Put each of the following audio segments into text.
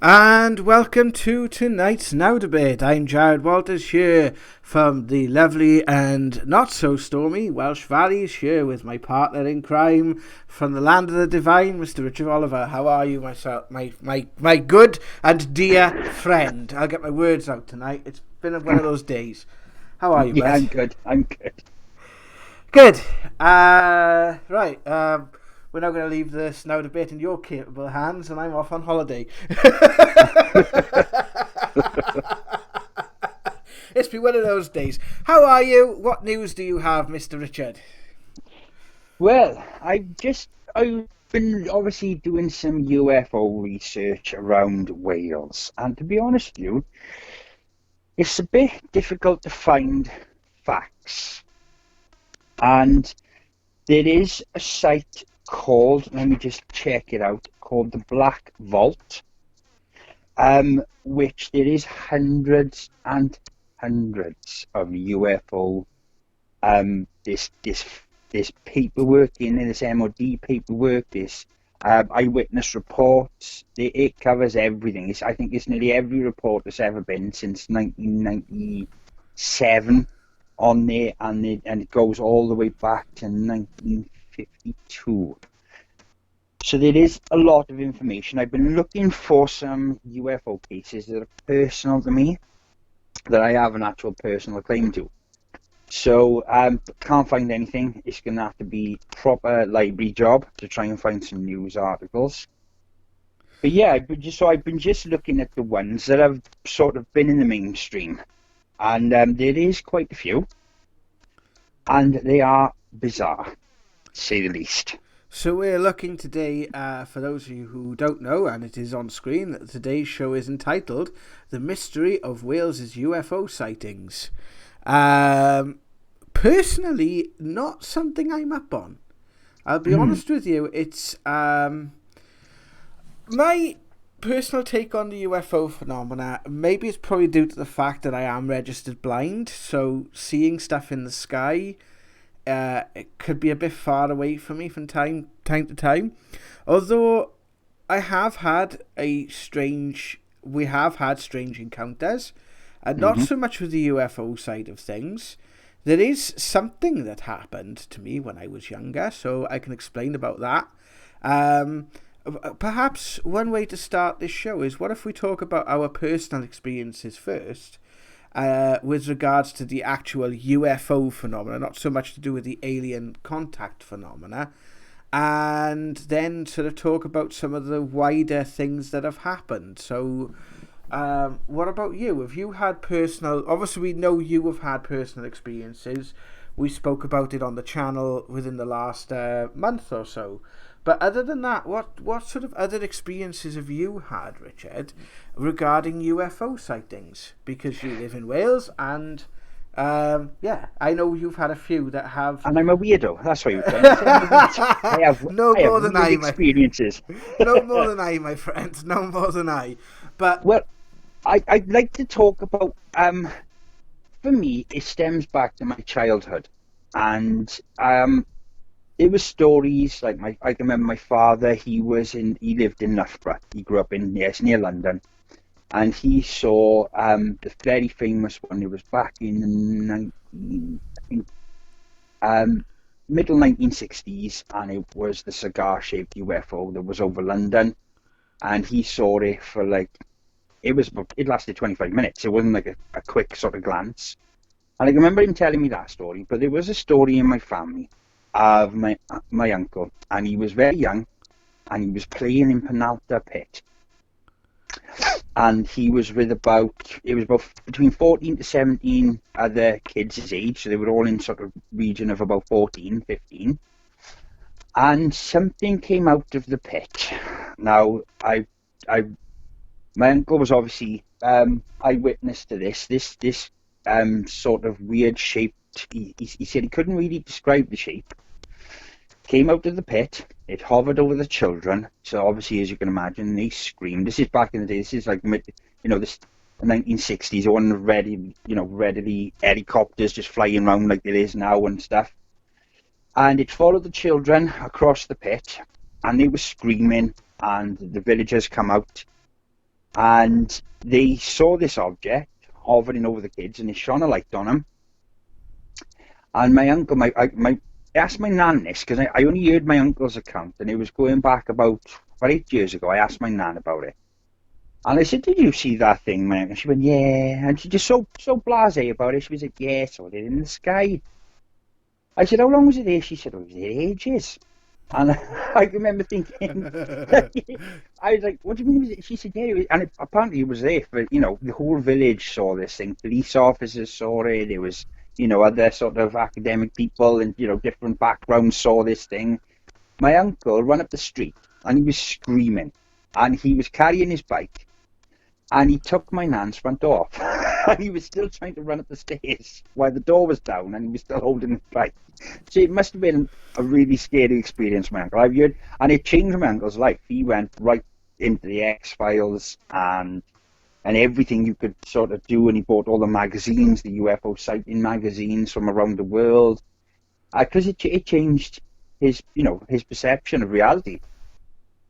And welcome to tonight's Now Debate. I'm Jared Walters here from the lovely and not so stormy Welsh Valleys, here with my partner in crime from the land of the divine, Mr. Richard Oliver. How are you, my good and dear friend? I'll get my words out tonight. It's been one of those days. How are you, Yeah, bud? I'm good. I'm good. Good. Right. We're now going to leave this Now Debate in your capable hands, and I'm off on holiday. It's been one of those days. How are you? What news do you have, Mr. Richard? Well, I've been obviously doing some UFO research around Wales, and to be honest with you, it's a bit difficult to find facts. And there is a site called, let me just check it out, called the Black Vault, which there is hundreds and hundreds of UFO this paperwork in this MOD paperwork, this eyewitness reports. It covers everything. I think it's nearly every report that's ever been since 1997 on there, and it goes all the way back to 1952. So there is a lot of information. I've been looking for some UFO cases that are personal to me, that I have an actual personal claim to. So can't find anything. It's going to have to be proper library job to try and find some news articles. But yeah, I've been just looking at the ones that have sort of been in the mainstream, and there is quite a few, and they are bizarre, to say the least. So we're looking today, for those of you who don't know, and it is on screen, that today's show is entitled The Mystery of Wales's UFO Sightings. Personally, not something I'm up on. I'll be honest with you, it's my personal take on the UFO phenomena. Maybe it's probably due to the fact that I am registered blind, so seeing stuff in the sky, it could be a bit far away from me from time to time. Although I have had we have had strange encounters, and not Mm-hmm. so much with the UFO side of things. There is something that happened to me when I was younger, so I can explain about that. Um, Perhaps one way to start this show is, what if we talk about our personal experiences first, with regards to the actual UFO phenomena, not so much to do with the alien contact phenomena, and then sort of talk about some of the wider things that have happened. So, what about you? Have you had personal? Obviously, we know you have had personal experiences. We spoke about it on the channel within the last month or so. But other than that, what sort of other experiences have you had, Richard, regarding UFO sightings? Because you live in Wales, and yeah, I know you've had a few that have. And I'm a weirdo. That's what you're trying to say. I'm a weirdo. No I have more than weird I, my experiences. no more than I, my friend. No more than I. But Well, I'd like to talk about, for me, it stems back to my childhood. And it was stories like I can remember my father, he lived in Loughborough. He grew up yes, near London. And he saw the very famous one. It was back in the 19, I think, um, middle 1960s, and it was the cigar-shaped UFO that was over London. And he saw it for like, it lasted 25 minutes. It wasn't like a quick sort of glance. And I can remember him telling me that story, but there was a story in my family of my uncle, and he was very young, and he was playing in Penalta Pit, and he was with it was about between 14 to 17 other kids his age, so they were all in sort of region of about 14, 15, and something came out of the pit. Now, I my uncle was obviously eyewitness to this sort of weird shaped. He said he couldn't really describe the shape. Came out of the pit. It hovered over the children. So obviously, as you can imagine, they screamed. This is back in the day. This is like this the 1960s. There wasn't readily helicopters just flying around like there is now and stuff. And it followed the children across the pit, and they were screaming. And the villagers come out, and they saw this object hovering over the kids, and it shone a light on them. And my uncle, I asked my nan this because I only heard my uncle's account, and it was going back about 8 years ago. I asked my nan about it, and I said, "Did you see that thing, man?" And she went, "Yeah," and she just so blasé about it. She was like, "Yeah, I saw it in the sky." I said, "How long was it there?" She said, "Oh, it was there ages." And I remember thinking, I was like, "What do you mean?" She said, "Yeah," apparently it was there for, the whole village saw this thing. Police officers saw it. It was, other sort of academic people and, different backgrounds saw this thing. My uncle ran up the street and he was screaming, and he was carrying his bike, and he took my nan's front door off. And he was still trying to run up the stairs while the door was down, and he was still holding his bike. So it must have been a really scary experience, my uncle. I've heard, and it changed my uncle's life. He went right into the X-Files and everything you could sort of do, and he bought all the magazines, the UFO sighting magazines from around the world, because it changed his perception of reality.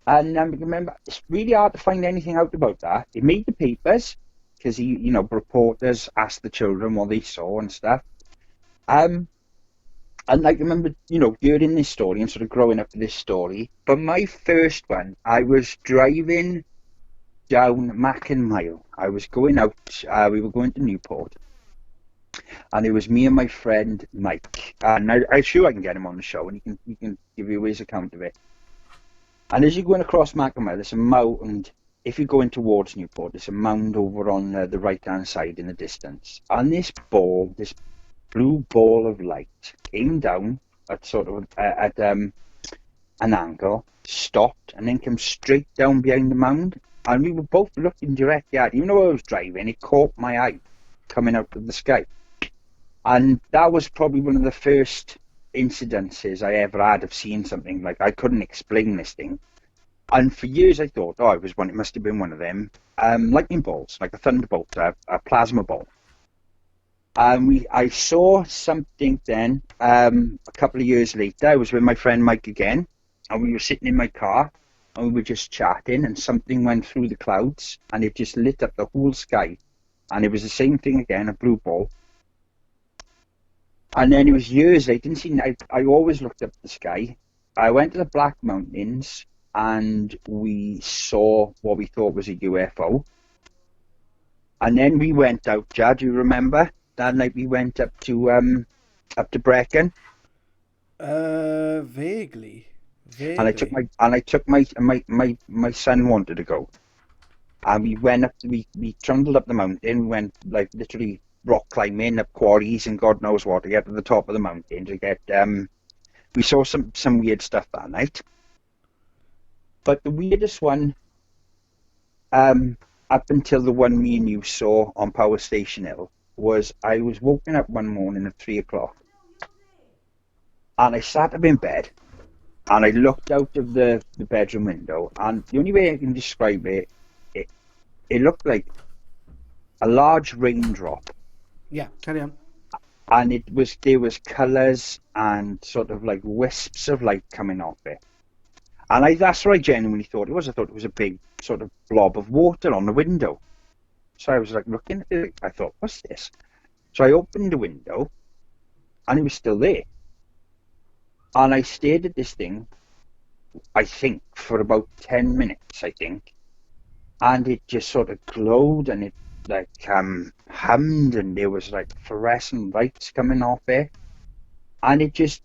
And remember, it's really hard to find anything out about that. It made the papers because reporters asked the children what they saw and stuff. And remember, hearing this story and sort of growing up with this story. But my first one, I was driving down Mackin Mile. I was going out. We were going to Newport, and it was me and my friend Mike. And I'm sure I can get him on the show, and he can give you his account of it. And as you're going across Mackin Mile, there's a mound. If you're going towards Newport, there's a mound over on the right-hand side in the distance. And this blue ball of light came down at sort of at an angle, stopped, and then came straight down behind the mound. And we were both looking directly at it. Even though I was driving, it caught my eye coming out of the sky. And that was probably one of the first incidences I ever had of seeing something. Like, I couldn't explain this thing. And for years I thought, it must have been one of them lightning bolts, like a thunderbolt, a plasma ball. And I saw something then, a couple of years later. I was with my friend Mike again, and we were sitting in my car, and we were just chatting, and something went through the clouds, and it just lit up the whole sky. And it was the same thing again, a blue ball. And then it was years later. I always looked up at the sky. I went to the Black Mountains, and we saw what we thought was a UFO. And then we went out, Jad, you remember? That night we went up to Brecon. Vaguely. And I took my son wanted to go. And we went up, we trundled up the mountain. We went like literally rock climbing up quarries and God knows what to get to the top of the mountain to get. We saw some weird stuff that night. But the weirdest one, up until the one me and you saw on Power Station Hill, was I was woken up one morning at 3 o'clock, and I sat up in bed, and I looked out of the bedroom window, and the only way I can describe it looked like a large raindrop. Yeah, carry on. And there was colours and sort of like wisps of light coming off it. And that's what I genuinely thought it was. I thought it was a big sort of blob of water on the window. So I was like looking at it. I thought, what's this? So I opened the window, and it was still there. And I stared at this thing, I think, for about 10 minutes, I think. And it just sort of glowed, and it like hummed, and there was like fluorescent lights coming off it. And it just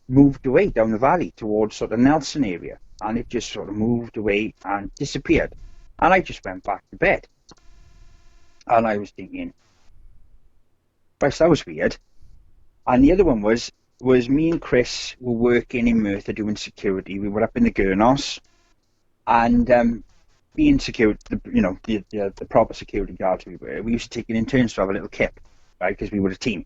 moved away down the valley towards sort of Nelson area, and it just sort of moved away and disappeared. And I just went back to bed, and I was thinking, Christ, that was weird. And the other one was me and Chris were working in Merthyr doing security. We were up in the Gurnos, and being security, the proper security guards we used to take it in turns to have a little kip, right, because we were a team.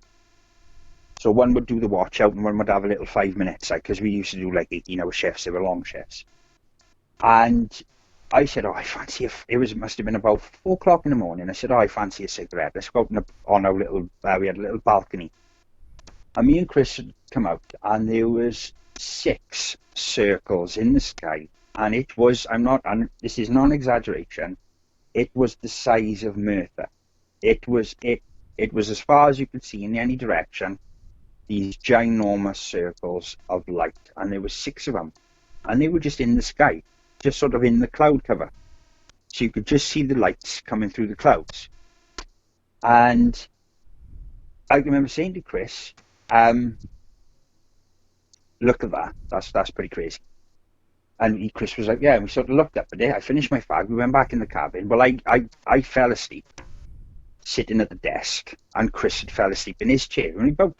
So one would do the watch out, and one would have a little 5 minutes, like, because we used to do like 18-hour shifts. They were long shifts. And I said, I fancy it must have been about 4 o'clock in the morning. I said, I fancy a cigarette. Let's go out on our little, we had a little balcony. And me and Chris had come out, and there was 6 circles in the sky. And it was, and this is not an exaggeration, it was the size of Merthyr. It was as far as you could see in any direction. These ginormous circles of light, and there were 6 of them, and they were just in the sky, just sort of in the cloud cover, so you could just see the lights coming through the clouds. And I remember saying to Chris, "Look at that. That's pretty crazy." And Chris was like, "Yeah." And we sort of looked up at it. I finished my fag. We went back in the cabin. Well, I fell asleep sitting at the desk, and Chris had fell asleep in his chair. And we both,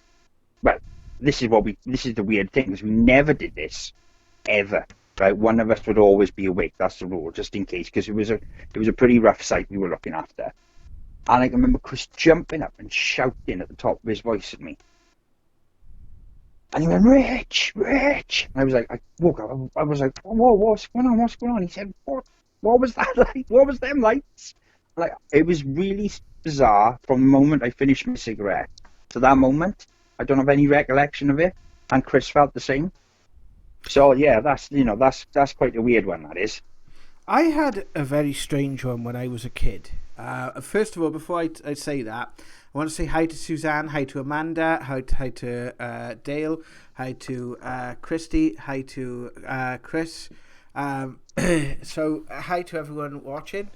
well, this is the weird thing, is we never did this ever. Right, one of us would always be awake. That's the rule, just in case, because it was a pretty rough sight we were looking after. And I can remember Chris jumping up and shouting at the top of his voice at me. And he went, "Rich, Rich!" And I was like, I woke up. I was like, "Whoa, what's going on? What's going on?" He said, What was that like? What was them lights?" Like, it was really bizarre from the moment I finished my cigarette to that moment. I don't have any recollection of it, and Chris felt the same. So yeah, that's quite a weird one, that is. I had a very strange one when I was a kid. First of all, before I say that, I want to say hi to Suzanne, hi to Amanda, hi to Dale, hi to Christy, hi to Chris. So hi to everyone watching.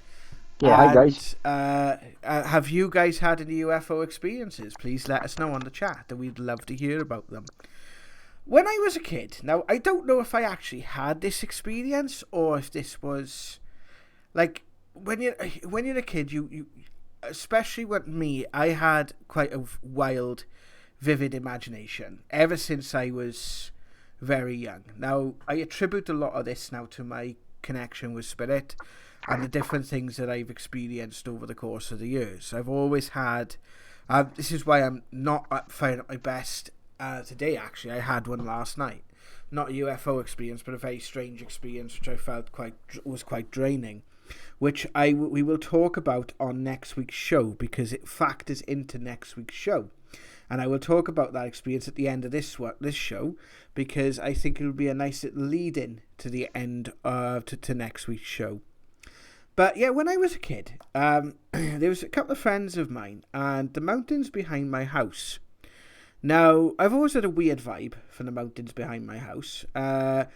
Yeah, hi guys. Have you guys had any UFO experiences? Please let us know on the chat, and we'd love to hear about them. When I was a kid, now I don't know if I actually had this experience or if this was like when you're a kid, you especially with me, I had quite a wild, vivid imagination ever since I was very young. Now I attribute a lot of this now to my connection with spirit and the different things that I've experienced over the course of the years. I've always had. This is why I'm not firing at my best. Today, actually, I had one last night. Not a UFO experience, but a very strange experience, which I felt was quite draining. Which we will talk about on next week's show, because it factors into next week's show, and I will talk about that experience at the end of this show, because I think it will be a nice little lead-in to the end to next week's show. But yeah, when I was a kid, there was a couple of friends of mine, and the mountains behind my house. Now, I've always had a weird vibe for the mountains behind my house. I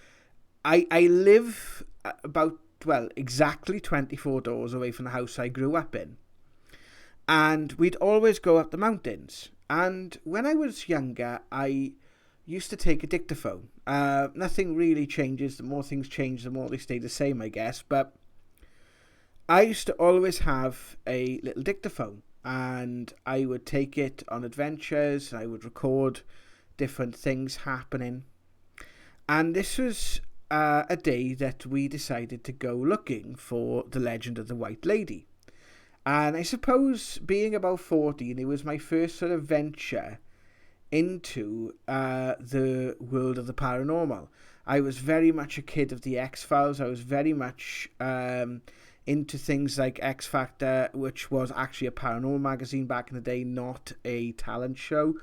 live about, exactly 24 doors away from the house I grew up in. And we'd always go up the mountains. And when I was younger, I used to take a dictaphone. Nothing really changes. The more things change, the more they stay the same, I guess. But I used to always have a little dictaphone. And I would take it on adventures, and I would record different things happening. And this was a day that we decided to go looking for the legend of the White Lady. And I suppose, being about 14, it was my first sort of venture into the world of the paranormal. I was very much a kid of the X-Files. I was very much into things like X Factor, which was actually a paranormal magazine back in the day, not a talent show,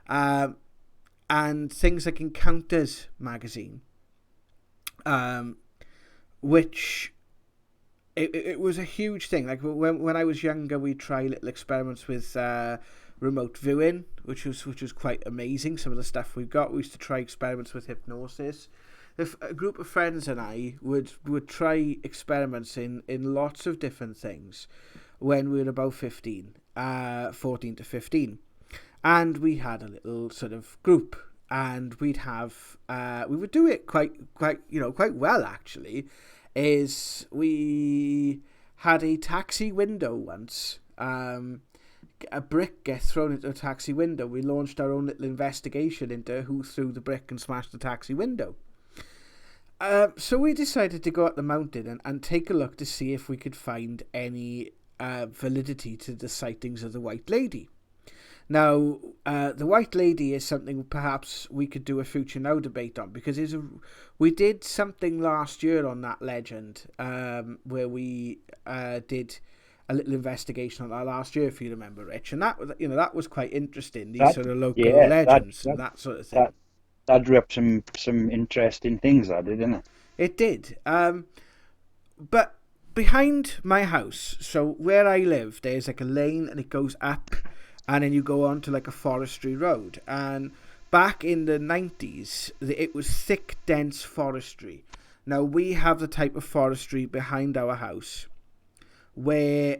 and things like Encounters magazine, which it was a huge thing. Like when I was younger, we'd try little experiments with remote viewing, which was quite amazing. Some of the stuff we used to try experiments with hypnosis. A group of friends and I would try experiments in lots of different things when we were about 14 to 15. And we had a little sort of group, and we would do it quite well, actually. We had a taxi window once. A brick gets thrown into a taxi window. We launched our own little investigation into who threw the brick and smashed the taxi window. So we decided to go up the mountain and take a look to see if we could find any validity to the sightings of the White Lady. Now, the White Lady is something perhaps we could do a Future Now debate on, because we did something last year on that legend, where we did a little investigation on that last year, if you remember, Rich, and that was quite interesting. These sort of local legends and that sort of thing. That drew up some interesting things, that did, didn't it? It did. But behind my house, so where I live, there's like a lane and it goes up and then you go on to like a forestry road. And back in the 90s, it was thick, dense forestry. Now, we have the type of forestry behind our house where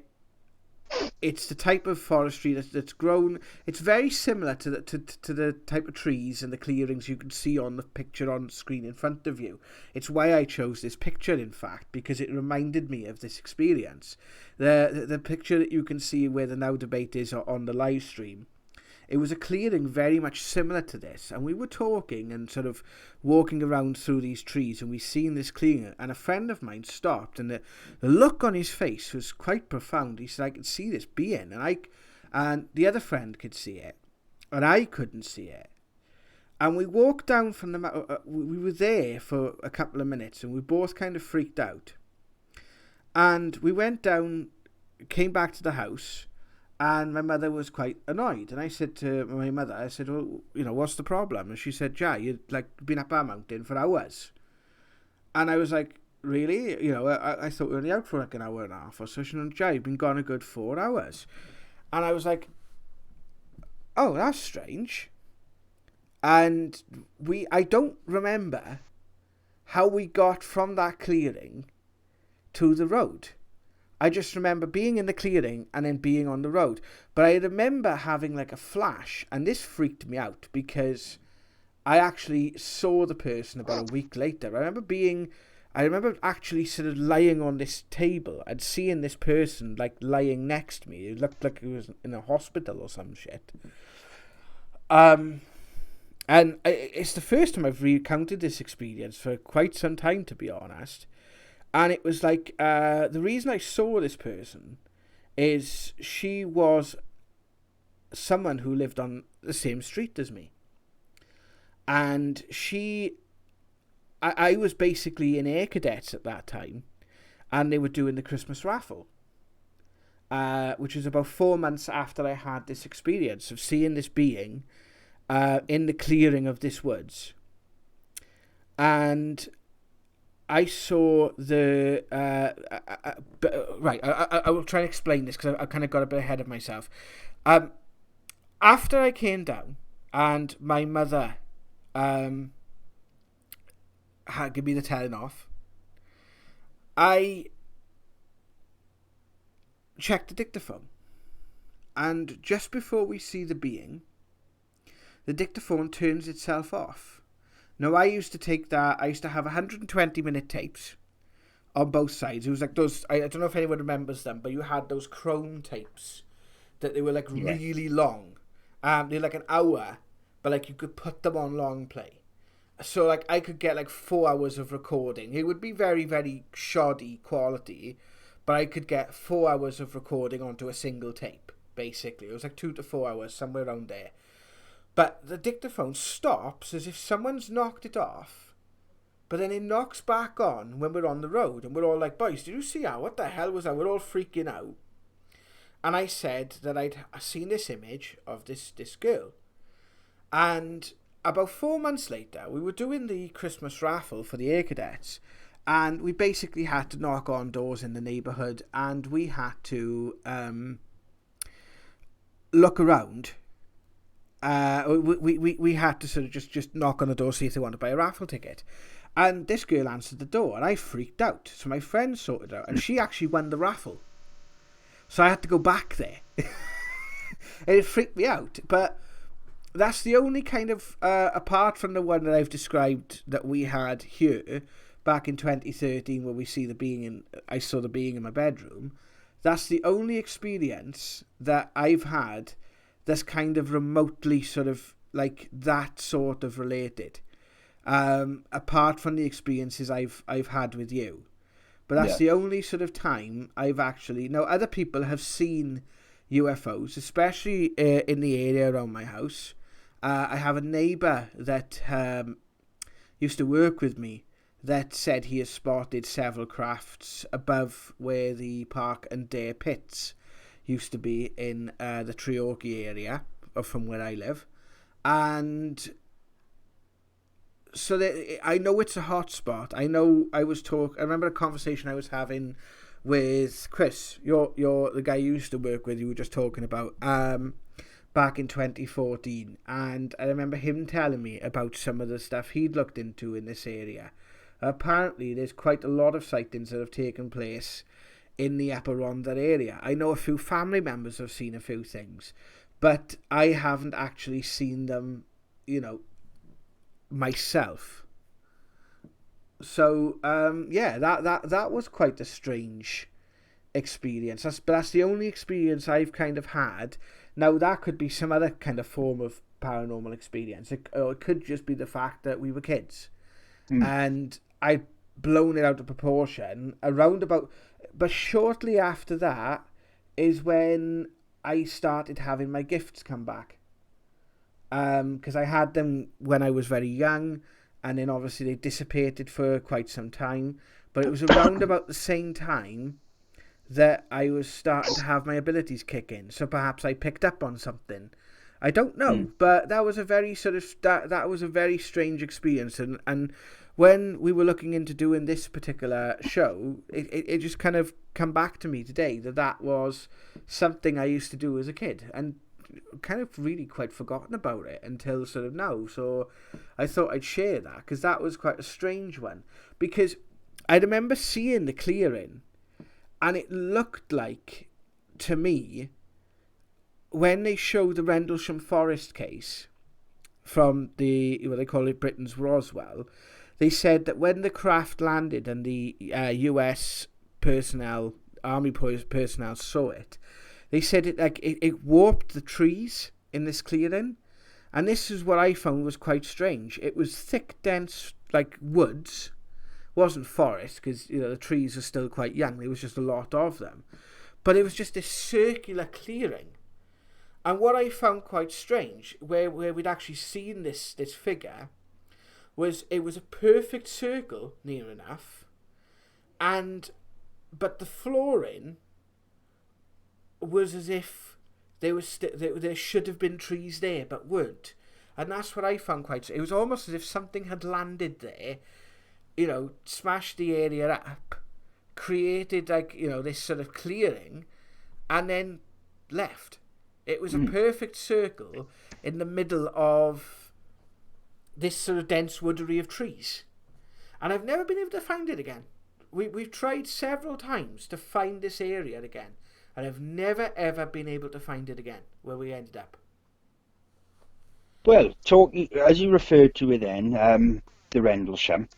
it's the type of forestry that's grown. It's very similar to the type of trees and the clearings you can see on the picture on screen in front of you. It's why I chose this picture, in fact, because it reminded me of this experience. The picture that you can see where the Now Debate is on the live stream, it was a clearing very much similar to this, and we were talking and sort of walking around through these trees, and we seen this clearing, and a friend of mine stopped, and the look on his face was quite profound. He said, I could see this being, and the other friend could see it, and I couldn't see it. And we walked down from we were there for a couple of minutes, and we both kind of freaked out. And we went down, came back to the house, and my mother was quite annoyed. And I said to my mother, I said, well, what's the problem? And she said, Ja, you'd like been up our mountain for hours. And I was like, really? I thought we were only out for like an hour and a half or so. She said, Ja, you've been gone a good 4 hours. And I was like, oh, that's strange. And I don't remember how we got from that clearing to the road. I just remember being in the clearing and then being on the road. But I remember having like a flash, and this freaked me out because I actually saw the person about a week later. I remember actually sort of lying on this table and seeing this person like lying next to me. It looked like he was in a hospital or some shit. And it's the first time I've recounted this experience for quite some time, to be honest. And it was like, the reason I saw this person is she was someone who lived on the same street as me. And I was basically in Air Cadets at that time, and they were doing the Christmas raffle, which was about 4 months after I had this experience of seeing this being in the clearing of this woods. And I saw the right. I will try and explain this because I kind of got a bit ahead of myself. After I came down and my mother had given me the telling off, I checked the dictaphone, and just before we see the being, the dictaphone turns itself off. Now, I used to have 120-minute tapes on both sides. It was like those, I don't know if anyone remembers them, but you had those chrome tapes that they were like really long. They're like an hour, but like you could put them on long play. So like I could get like 4 hours of recording. It would be very, very shoddy quality, but I could get 4 hours of recording onto a single tape, basically. It was like 2 to 4 hours, somewhere around there. But the dictaphone stops as if someone's knocked it off, but then it knocks back on when we're on the road, and we're all like, boys, did you see that? What the hell was that? We're all freaking out. And I said that I'd seen this image of this girl. And about 4 months later, we were doing the Christmas raffle for the Air Cadets, and we basically had to knock on doors in the neighbourhood, and we had to look around. We had to sort of just knock on the door, see if they wanted to buy a raffle ticket. And this girl answered the door, and I freaked out. So my friend sorted it out, and she actually won the raffle. So I had to go back there. And it freaked me out. But that's the only kind of, apart from the one that I've described that we had here back in 2013 where I saw the being in my bedroom, that's the only experience that I've had that's kind of remotely sort of like that sort of related, apart from the experiences I've had with you. But that's the only sort of time I've actually... Now, other people have seen UFOs, especially in the area around my house. I have a neighbour that used to work with me that said he has spotted several crafts above where the Park and Dare pits used to be in the Treorchy area, from where I live. And so I know it's a hot spot. I know I remember a conversation I was having with Chris, you're the guy you used to work with. You were just talking about back in 2014, and I remember him telling me about some of the stuff he'd looked into in this area. Apparently, there's quite a lot of sightings that have taken place in the Upper Rhondda area. I know a few family members have seen a few things, but I haven't actually seen them, myself. So, yeah, that was quite a strange experience. That's the only experience I've kind of had. Now, that could be some other kind of form of paranormal experience. Or it could just be the fact that we were kids. And I'd blown it out of proportion around about... But shortly after that is when I started having my gifts come back. Because I had them when I was very young, and then obviously they dissipated for quite some time. But it was around about the same time that I was starting to have my abilities kick in. So perhaps I picked up on something. I don't know, but that was a very sort of that was a very strange experience, and when we were looking into doing this particular show, it just kind of come back to me today that was something I used to do as a kid, and kind of really quite forgotten about it until sort of now. So I thought I'd share that, because that was quite a strange one, because I remember seeing the clearing, and it looked like, to me, when they showed the Rendlesham Forest case from what they call it, Britain's Roswell, they said that when the craft landed and the US personnel, army personnel saw it, they said it warped the trees in this clearing. And this is what I found was quite strange. It was thick, dense, like woods. It wasn't forest, because the trees are still quite young. There was just a lot of them. But it was just this circular clearing. And what I found quite strange, where we'd actually seen this figure, was it was a perfect circle, near enough, but the flooring was as if there should have been trees there, but weren't. And that's what I found quite... It was almost as if something had landed there, smashed the area up, created this sort of clearing, and then left. It was a perfect circle in the middle of this sort of dense woodery of trees. And I've never been able to find it again. We've tried several times to find this area again, and I've never ever been able to find it again, where we ended up. Well, talking, as you referred to it then, the Rendlesham,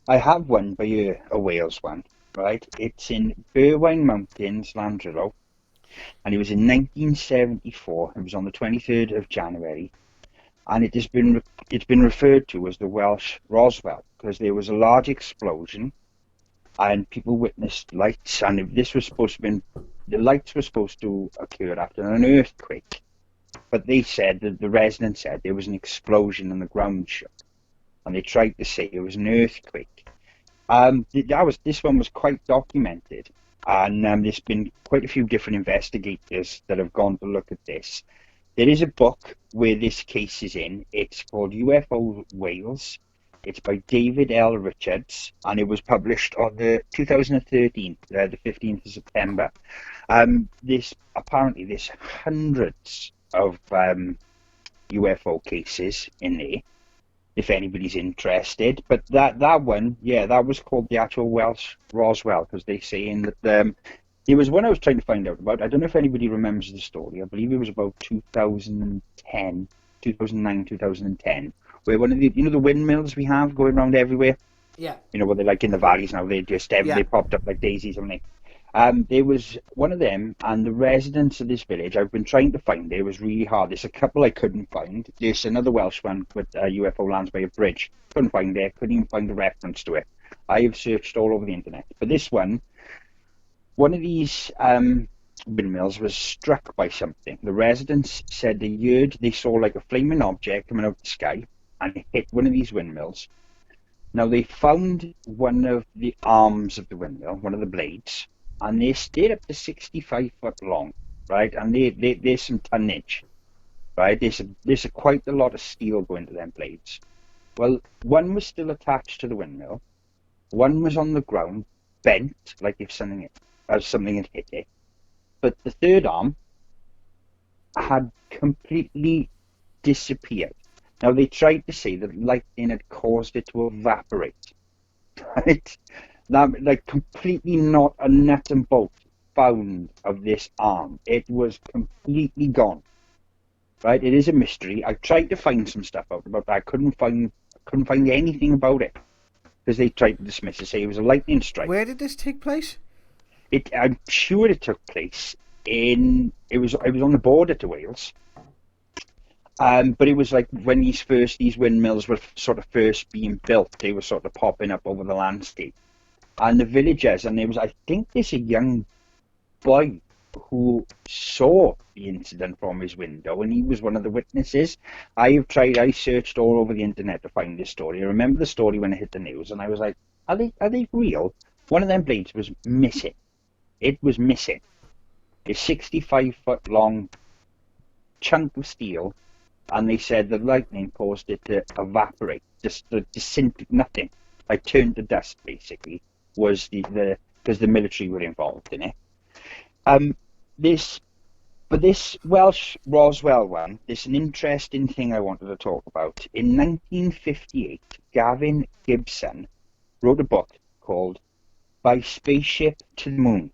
I have one by a Wales one, right? It's in Berwyn Mountains, Landrillo. And it was in 1974. It was on the 23rd of January, and it's been referred to as the Welsh Roswell, because there was a large explosion, and people witnessed lights, and the lights were supposed to occur after an earthquake, but they said that the residents said there was an explosion and the ground shook, and they tried to say it was an earthquake. This one was quite documented. And there's been quite a few different investigators that have gone to look at this. There is a book where this case is in. It's called UFO Wales. It's by David L. Richards, and it was published on the 2013, the 15th of September. There's hundreds of UFO cases in there, if anybody's interested. But that one, that was called the actual Welsh Roswell, because they're saying that there was one I was trying to find out about. I don't know if anybody remembers the story. I believe it was about 2009, 2010, where one of the windmills we have going around everywhere. Yeah. Where they're like in the valleys now. They just they popped up like daisies, haven't they? There was one of them, and the residents of this village, I've been trying to find it. It was really hard. There's a couple I couldn't find. There's another Welsh one with UFO lands by a bridge. Couldn't find it. Couldn't even find a reference to it. I have searched all over the internet. But this one of these windmills was struck by something. The residents said they saw like a flaming object coming out of the sky, and it hit one of these windmills. Now, they found one of the arms of the windmill, one of the blades, and they stayed up to 65 foot long, right? And there's some tonnage, right? There's quite a lot of steel going to them blades. Well, one was still attached to the windmill, one was on the ground, bent, like if something had hit it. But the third arm had completely disappeared. Now, they tried to say that lightning had caused it to evaporate, right? That, like, completely not a nut and bolt found of this arm. It was completely gone, right? It is a mystery. I tried to find some stuff out about that. I couldn't find anything about it because they tried to dismiss it, say it was a lightning strike. Where did this take place? I'm sure it took place it was on the border to Wales. But it was like when these windmills were sort of first being built, they were sort of popping up over the landscape. And the villagers, and I think there's a young boy who saw the incident from his window, and he was one of the witnesses. I searched all over the internet to find this story. I remember the story when it hit the news, and I was like, are they real? One of them blades was missing. It was missing. A 65-foot long chunk of steel, and they said the lightning caused it to evaporate, just to disintegrate, nothing. Like turned to dust, basically, was because the military were involved in it. This Welsh Roswell one, there's an interesting thing I wanted to talk about. In 1958, Gavin Gibson wrote a book called By Spaceship to the Moon.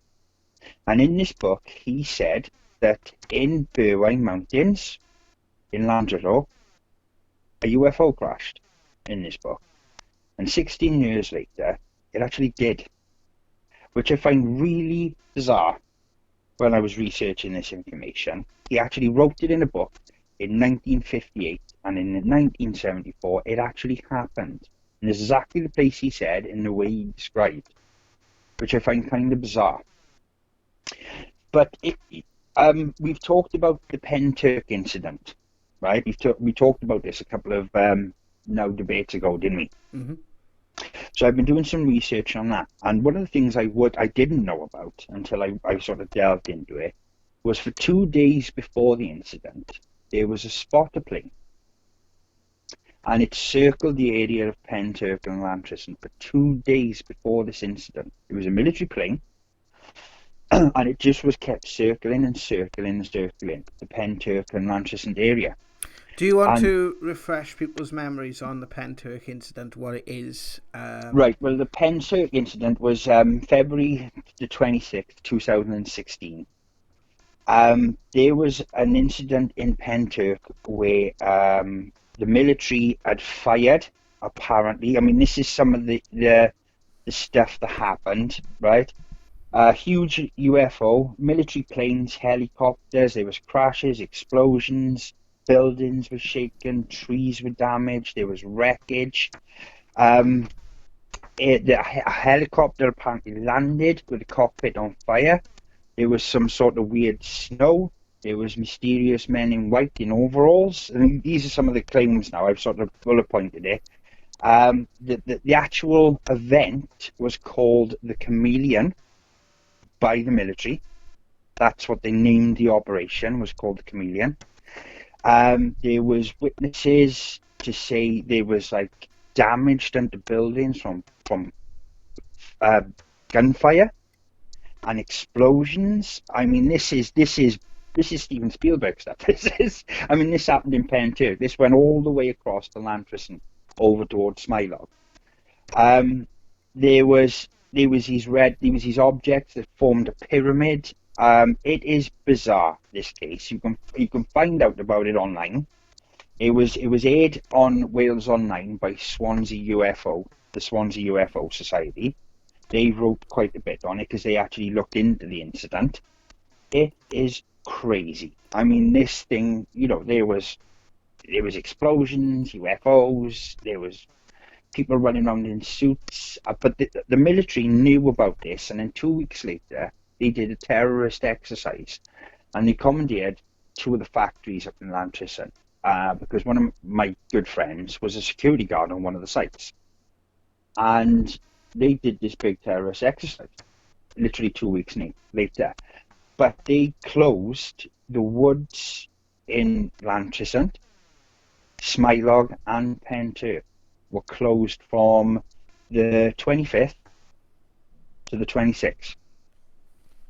And in this book, he said that in Berwyn Mountains, in Lanzarote, a UFO crashed in this book. And 16 years later, it actually did, which I find really bizarre when I was researching this information. He actually wrote it in a book in 1958, and in 1974, it actually happened. In exactly the place he said, in the way he described, which I find kind of bizarre. But we've talked about the Pentyrch incident, right? We talked about this a couple of debates ago, didn't we? Mm-hmm. So I've been doing some research on that, and one of the things I didn't know about until I sort of delved into it was for 2 days before the incident, there was a spotter plane, and it circled the area of Pentyrch and Llantrisant for 2 days before this incident. It was a military plane, and it just was kept circling and circling and circling the Pentyrch and Llantrisant area. Do you want to refresh people's memories on the Pentyrch incident, what it is? Right, well, the Pentyrch incident was February the 26th, 2016. There was an incident in Pentyrch where the military had fired, apparently. I mean, this is some of the stuff that happened, right? Huge UFO, military planes, helicopters, there was crashes, explosions, buildings were shaken, trees were damaged, there was wreckage. A helicopter apparently landed with the cockpit on fire. There was some sort of weird snow. There was mysterious men in white in overalls. I mean, these are some of the claims now. I've sort of bullet pointed it. The actual event was called the Chameleon by the military. That's what they named the operation, was called the Chameleon. There was witnesses to say there was like damage done to buildings from gunfire and explosions. I mean, this is Steven Spielberg stuff. This happened in Penter. This went all the way across to Llantrisant over towards Smilog. There was these objects that formed a pyramid. It is bizarre, this case. You can find out about it online. It was aired on Wales Online by Swansea UFO, the Swansea UFO Society. They wrote quite a bit on it because they actually looked into the incident. It is crazy. I mean, this thing, there was explosions, UFOs, there was people running around in suits, but the military knew about this, and then 2 weeks later, they did a terrorist exercise, and they commandeered 2 of the factories up in Llantrisant, because one of my good friends was a security guard on one of the sites, and they did this big terrorist exercise, literally 2 weeks later, but they closed the woods in Llantrisant, Smilog and Penter were closed from the 25th to the 26th.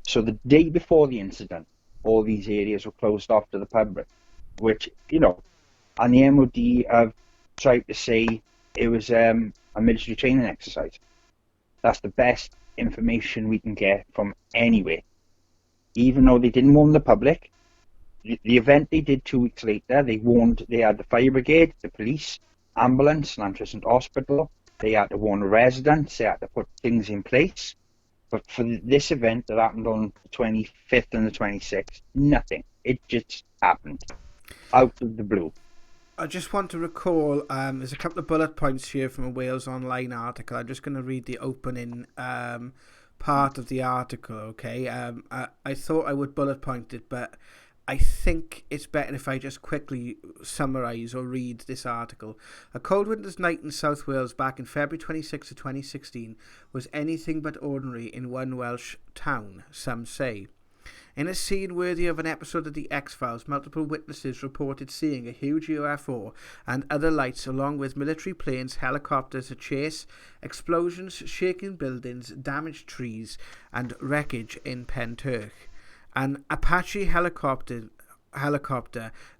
So the day before the incident, all these areas were closed off to the public, which, and the MOD have tried to say it was a military training exercise. That's the best information we can get from anywhere. Even though they didn't warn the public, the event they did 2 weeks later, they had the fire brigade, the police, ambulance, Lancaster Hospital. They had to warn the residents, they had to put things in place. But for this event that happened on the 25th and the 26th, nothing. It just happened. Out of the blue. I just want to recall, there's a couple of bullet points here from a Wales Online article. I'm just going to read the opening part of the article, okay? I thought I would bullet point it, but I think it's better if I just quickly summarise or read this article. A cold winter's night in South Wales back in February 26 of 2016 was anything but ordinary in one Welsh town, some say. In a scene worthy of an episode of The X-Files, multiple witnesses reported seeing a huge UFO and other lights along with military planes, helicopters, a chase, explosions, shaking buildings, damaged trees and wreckage in Pentyrch. An Apache helicopter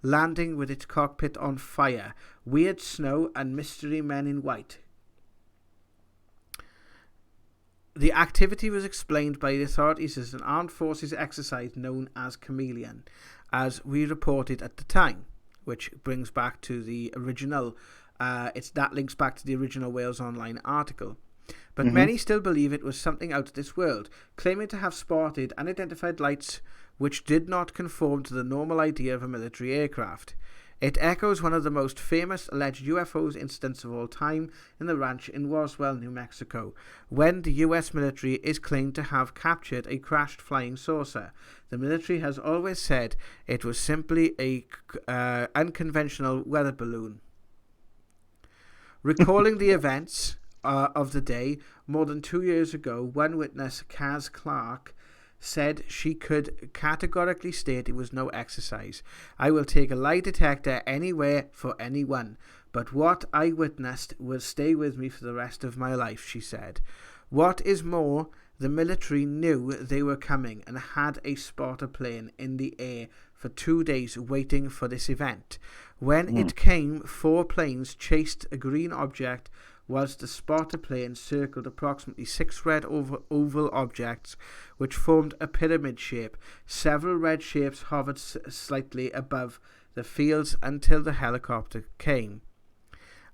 landing with its cockpit on fire, weird snow and mystery men in white. The activity was explained by the authorities as an armed forces exercise known as Chameleon, as we reported at the time, which brings back to the original, that links back to the original Wales Online article. But many still believe it was something out of this world, claiming to have spotted unidentified lights which did not conform to the normal idea of a military aircraft. It echoes one of the most famous alleged UFOs incidents of all time in the ranch in Roswell, New Mexico, when the US military is claimed to have captured a crashed flying saucer. The military has always said it was simply a unconventional weather balloon. Recalling the events of the day, more than 2 years ago, one witness, Kaz Clark, said she could categorically state it was no exercise. I will take a lie detector anywhere for anyone, but what I witnessed will stay with me for the rest of my life, she said. What is more, the military knew they were coming and had a spotter plane in the air for 2 days waiting for this event. When it came, 4 planes chased a green object whilst the spotter plane circled approximately 6 red oval objects which formed a pyramid shape. Several red shapes hovered slightly above the fields until the helicopter came.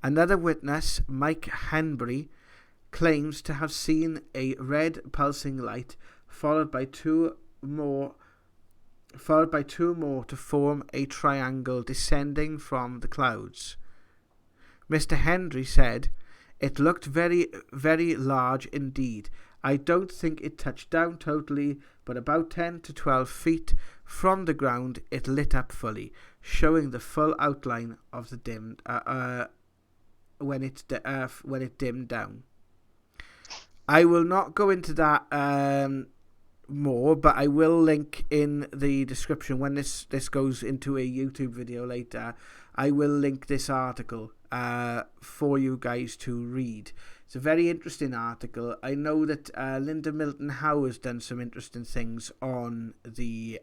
Another witness, Mike Henbury, claims to have seen a red pulsing light followed by two more to form a triangle descending from the clouds. Mr. Henry said, "It looked very, very large indeed. I don't think it touched down totally, but about 10 to 12 feet from the ground it lit up fully, showing the full outline of the dimmed when it dimmed down." I will not go into that more, but I will link in the description when this goes into a YouTube video later. I will link this article for you guys to read. It's a very interesting article. I know that Linda Milton Howe has done some interesting things on the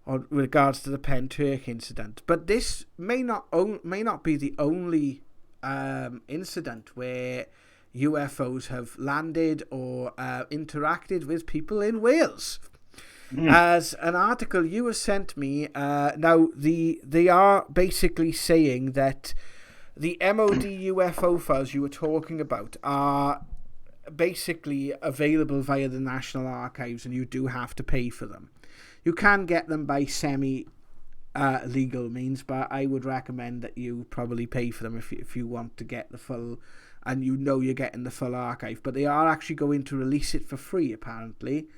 on regards to the Pentyrch incident, but this may not be the only incident where UFOs have landed or interacted with people in Wales. As an article you have sent me, now they are basically saying that the MOD UFO files you were talking about are basically available via the National Archives, and you do have to pay for them. You can get them by semi-legal means, but I would recommend that you probably pay for them if you want to get the full, and you know you're getting the full archive. But they are actually going to release it for free, apparently,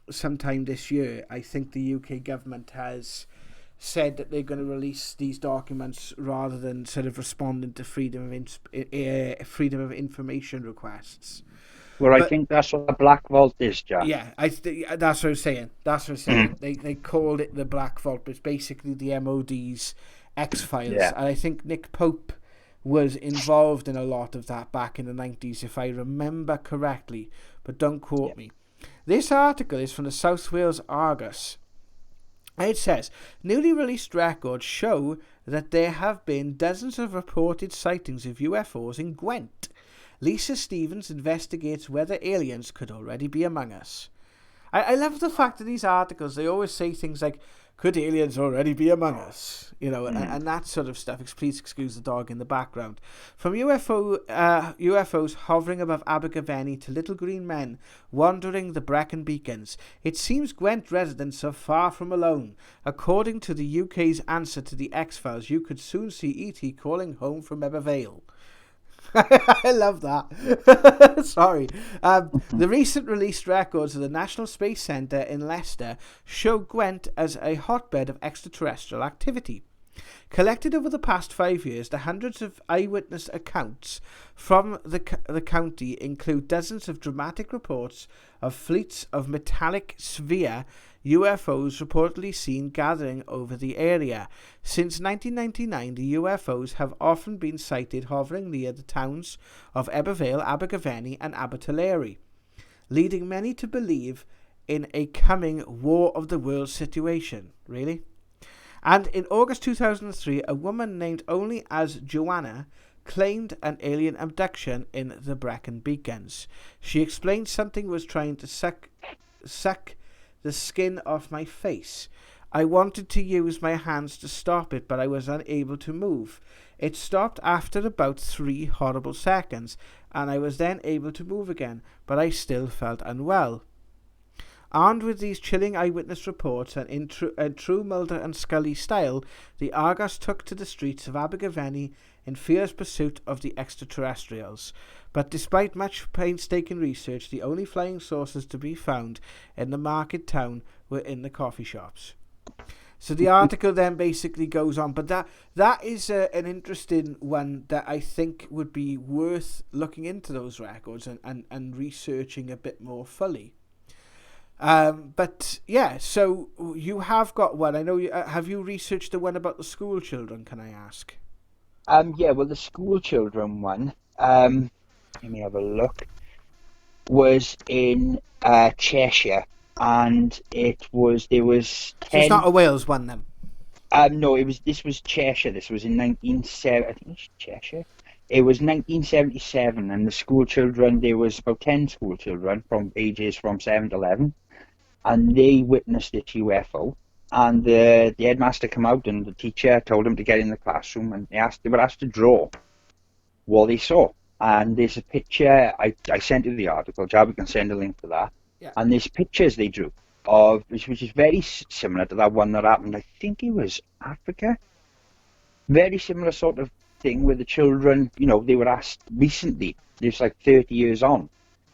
sometime this year. I think the UK government has said that they're going to release these documents rather than sort of responding to freedom of information requests. Well, I think that's what the Black Vault is, Jack. Yeah, that's what I'm saying. They called it the Black Vault, but it's basically the MOD's X-Files. Yeah. And I think Nick Pope was involved in a lot of that back in the 90s, if I remember correctly, but don't quote me. This article is from the South Wales Argus. It says, newly released records show that there have been dozens of reported sightings of UFOs in Gwent. Lisa Stevens investigates whether aliens could already be among us. I love the fact that these articles, they always say things like, could aliens already be among us? You know, and that sort of stuff. Please excuse the dog in the background. From UFOs hovering above Abergavenny to little green men wandering the Brecon beacons, it seems Gwent residents are far from alone. According to the UK's answer to the X-Files, you could soon see E.T. calling home from Ebervale. I love that. Sorry. The recent released records of the National Space Centre in Leicester show Gwent as a hotbed of extraterrestrial activity. Collected over the past 5 years, the hundreds of eyewitness accounts from the county include dozens of dramatic reports of fleets of metallic sphere UFOs reportedly seen gathering over the area. Since 1999, the UFOs have often been sighted hovering near the towns of Ebervale, Abergavenny and Abertillery, leading many to believe in a coming War of the Worlds situation. Really? And in August 2003, a woman named only as Joanna claimed an alien abduction in the Brecon Beacons. She explained something was trying to suck the skin off my face. I wanted to use my hands to stop it, but I was unable to move. It stopped after about 3 horrible seconds, and I was then able to move again, but I still felt unwell. Armed with these chilling eyewitness reports and in true Mulder and Scully style, the Argus took to the streets of Abergavenny in fierce pursuit of the extraterrestrials. But despite much painstaking research, the only flying saucers to be found in the market town were in the coffee shops. So the article then basically goes on, but that is an interesting one that I think would be worth looking into those records and researching a bit more fully. But yeah, so you have got one. I know have you researched the one about the school children, can I ask? Yeah, well, the school children one, let me have a look, was in Cheshire, and there was 10... So it's not a Wales one then? No, this was Cheshire. This was in 1970, I think it was Cheshire. It was 1977, and the school children, there was about 10 school children from ages from 7 to 11, and they witnessed this UFO. And the headmaster came out, and the teacher told them to get in the classroom, and they were asked to draw what they saw. And there's a picture, I sent you the article, Jab, can send a link to that. Yeah. And there's pictures they drew of, which is very similar to that one that happened, I think it was Africa. Very similar sort of thing where the children, they were asked recently, it's like 30 years on,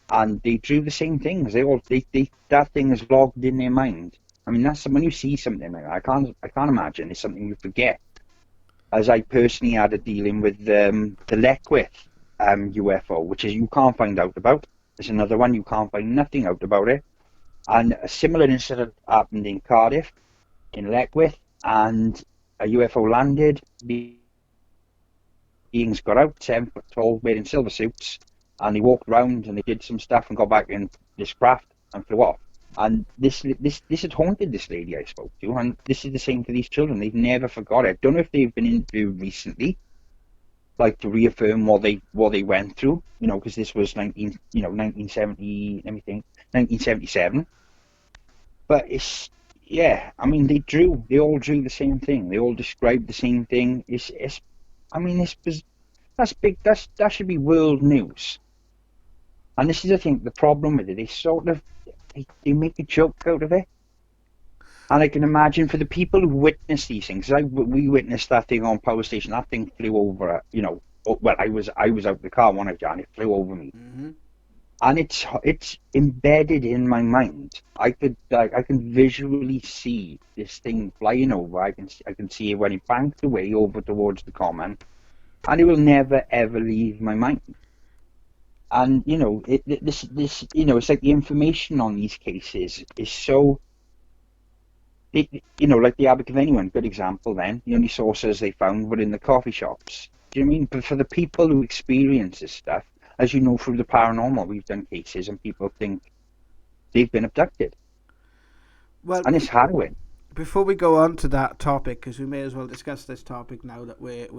and they drew the same things. That thing is logged in their mind. I mean, that's when you see something like that, I can't imagine it's something you forget. As I personally had a dealing with the Leckwith UFO, which is you can't find out about. There's another one you can't find nothing out about it. And a similar incident happened in Cardiff, in Leckwith, and a UFO landed. Beings got out, 7 foot tall, wearing silver suits, and they walked around and they did some stuff and got back in this craft and flew off. And this had haunted this lady I spoke to, and this is the same for these children. They've never forgot it. Don't know if they've been interviewed recently, like to reaffirm what they went through, because this was 1970, let me think, 1977. But it's, yeah, I mean, they all drew the same thing. They all described the same thing. That's big. That should be world news. And this is, I think, the problem with it. They make a joke out of it. And I can imagine for the people who witness these things, we witnessed that thing on Power Station. That thing flew over, well, I was out of the car one night, and it flew over me. Mm-hmm. And it's embedded in my mind. I can visually see this thing flying over. I can see it when it banked away over towards the common, and it will never ever leave my mind. And this it's like the information on these cases is so. Like the Abergavenny one, good example. Then the only sources they found were in the coffee shops. Do you know what I mean? But for the people who experience this stuff, as you know, through the paranormal, we've done cases and people think they've been abducted. Well, And it's harrowing. before we go on to that topic, because we may as well discuss this topic now that Well,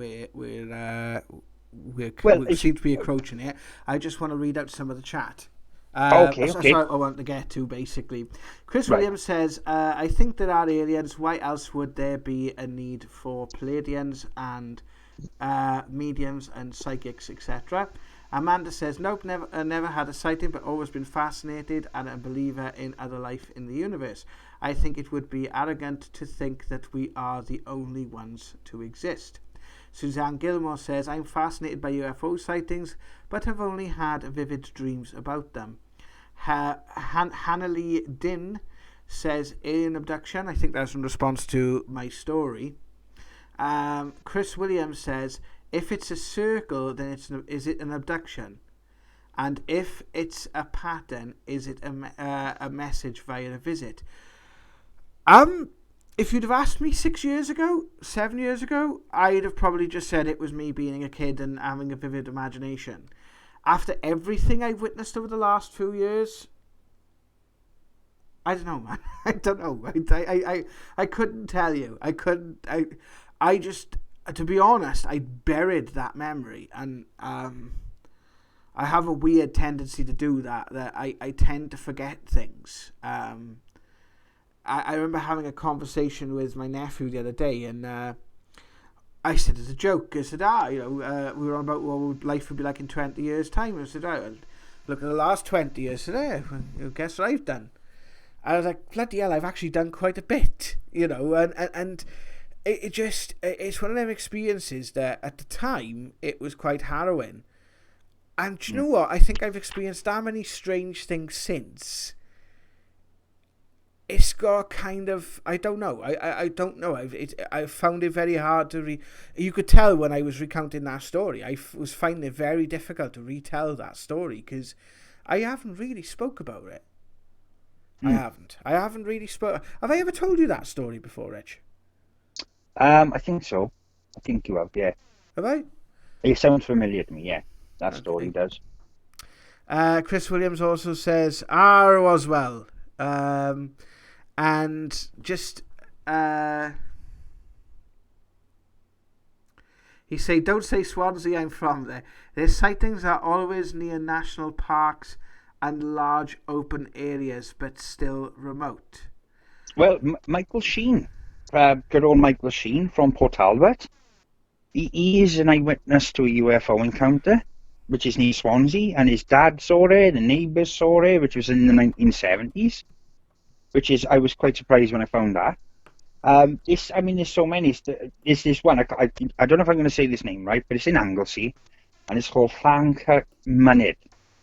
we seem to be approaching it. I just want to read out some of the chat. okay, That's okay. what I want to get to, basically. Chris Right. Williams says, I think there are aliens. Why else would there be a need for Palladians and mediums and psychics, etc.? Amanda says, nope, never had a sighting, but always been fascinated and a believer in other life in the universe. I think it would be arrogant to think that we are the only ones to exist. Suzanne Gilmore says, I'm fascinated by UFO sightings, but have only had vivid dreams about them. Hannalee Din says, alien abduction. I think that's in response to my story. Chris Williams says, if it's a circle, then is it an abduction? And if it's a pattern, is it a message via a visit? If you'd have asked me 6 years ago, 7 years ago, I'd have probably just said it was me being a kid and having a vivid imagination. After everything I've witnessed over the last few years, I don't know, man. I don't know. I couldn't tell you. I just, to be honest, I buried that memory, and I have a weird tendency to do that I tend to forget things. I remember having a conversation with my nephew the other day, and I said as a joke, I said, we were on about what life would be like in 20 years' time. I said, look at the last 20 years today. Guess what I've done? I was like, bloody hell, I've actually done quite a bit, and it's one of them experiences that at the time it was quite harrowing. And do you know what? I think I've experienced that many strange things since. It's got kind of, I don't know. I don't know. I found it very hard to you could tell when I was recounting that story. I was finding it very difficult to retell that story because I haven't really spoke about it. I haven't really spoke. Have I ever told you that story before, Rich? I think so. I think you have, yeah. Have I? It sounds familiar to me, yeah. That Okay. story does. Chris Williams also says, Roswell. And just, he say, don't say Swansea, I'm from there. Their sightings are always near national parks and large open areas, but still remote. Well, Michael Sheen, good old Michael Sheen from Port Talbot, he is an eyewitness to a UFO encounter, which is near Swansea, and his dad saw it, the neighbours saw it, which was in the 1970s, I was quite surprised when I found that. There's so many. There's this one, I don't know if I'm going to say this name right, but it's in Anglesey, and it's called Llancair Mynydd.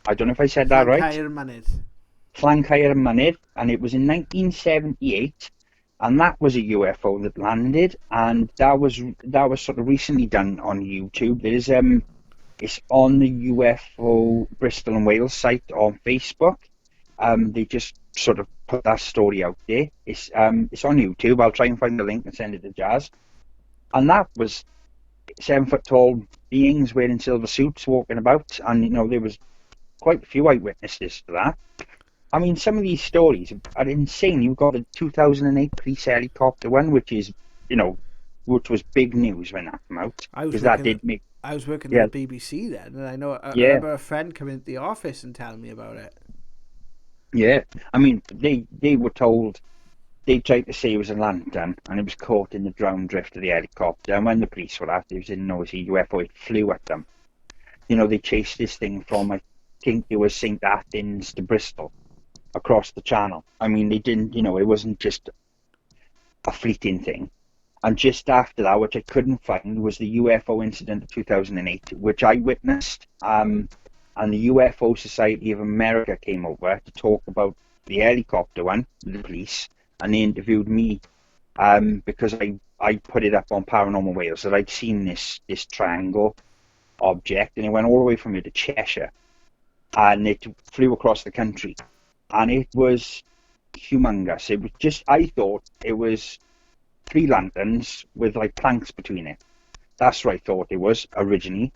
I don't know if I said that right. Llancair Mynydd, and it was in 1978, and that was a UFO that landed, and that was sort of recently done on YouTube. There's it's on the UFO Bristol and Wales site on Facebook. They just sort of put that story out there. It's on YouTube. I'll try and find the link and send it to Jazz. And that was 7-foot tall beings wearing silver suits walking about, and there was quite a few eyewitnesses to that. I mean, some of these stories are insane. You've got the 2008 police helicopter one, which was big news when that came out. I was working at the BBC then, and I remember a friend coming into the office and telling me about it. Yeah, I mean, they were told, they tried to say it was a lantern, and it was caught in the down drift of the helicopter, and when the police were after, it didn't know it was a UFO, it flew at them. They chased this thing from, I think it was St. Athens to Bristol, across the channel. I mean, they didn't, it wasn't just a fleeting thing. And just after that, which I couldn't find, was the UFO incident of 2008, which I witnessed, and the UFO Society of America came over to talk about the helicopter one, the police, and they interviewed me because I put it up on Paranormal Wales that I'd seen this triangle object, and it went all the way from here to Cheshire, and it flew across the country, and it was humongous. It was just, I thought it was 3 lanterns with like planks between it. That's what I thought it was originally.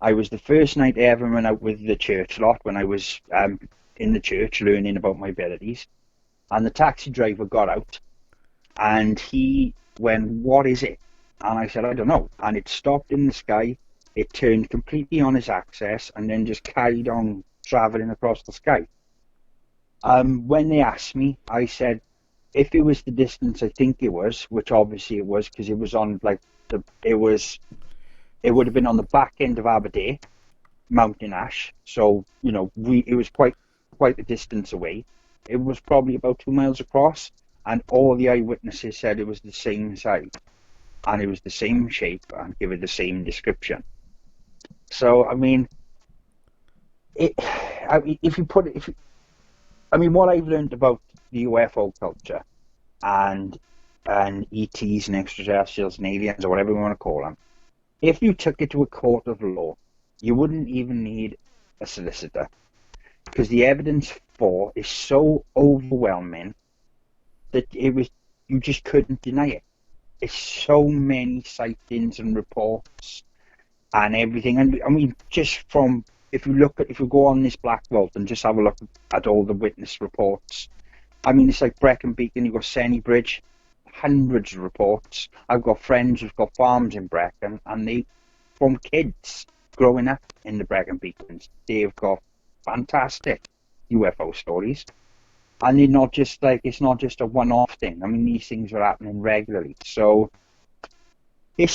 I was the first night I ever went out with the church lot when I was in the church learning about my abilities. And the taxi driver got out and he went, "What is it?" And I said, "I don't know." And it stopped in the sky. It turned completely on its axis and then just carried on traveling across the sky. When they asked me, I said, if it was the distance I think it was, which obviously it was because it was on like it would have been on the back end of Aberdeen, Mountain Ash. So it was quite a distance away. It was probably about 2 miles across, and all the eyewitnesses said it was the same size, and it was the same shape, and give it the same description. So I mean, if you put it, what I've learned about the UFO culture and ETs and extraterrestrials and aliens or whatever you want to call them, if you took it to a court of law, you wouldn't even need a solicitor because the evidence for is so overwhelming that you just couldn't deny it. It's so many sightings and reports and everything, and I mean, just from if you go on this Black Vault and just have a look at all the witness reports, I mean, it's like Brecon Beacon, you've got Senny Bridge, hundreds of reports. I've got friends who've got farms in Brecon, and from kids growing up in the Brecon Beacons, they've got fantastic UFO stories. And it's not just a one-off thing. I mean, these things are happening regularly. So, I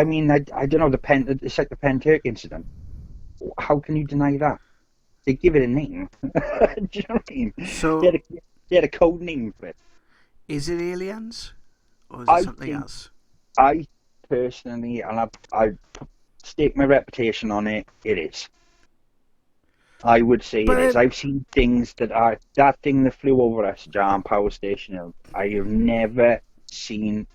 don't know, it's like the Pentyrch incident. How can you deny that? They give it a name. Do you know what I mean? So they had a code name for it. Is it aliens, or is it something else? I personally, and I stake my reputation on it, it is. I would say it is. I've seen things that thing that flew over us, Jam Power Station. I have never seen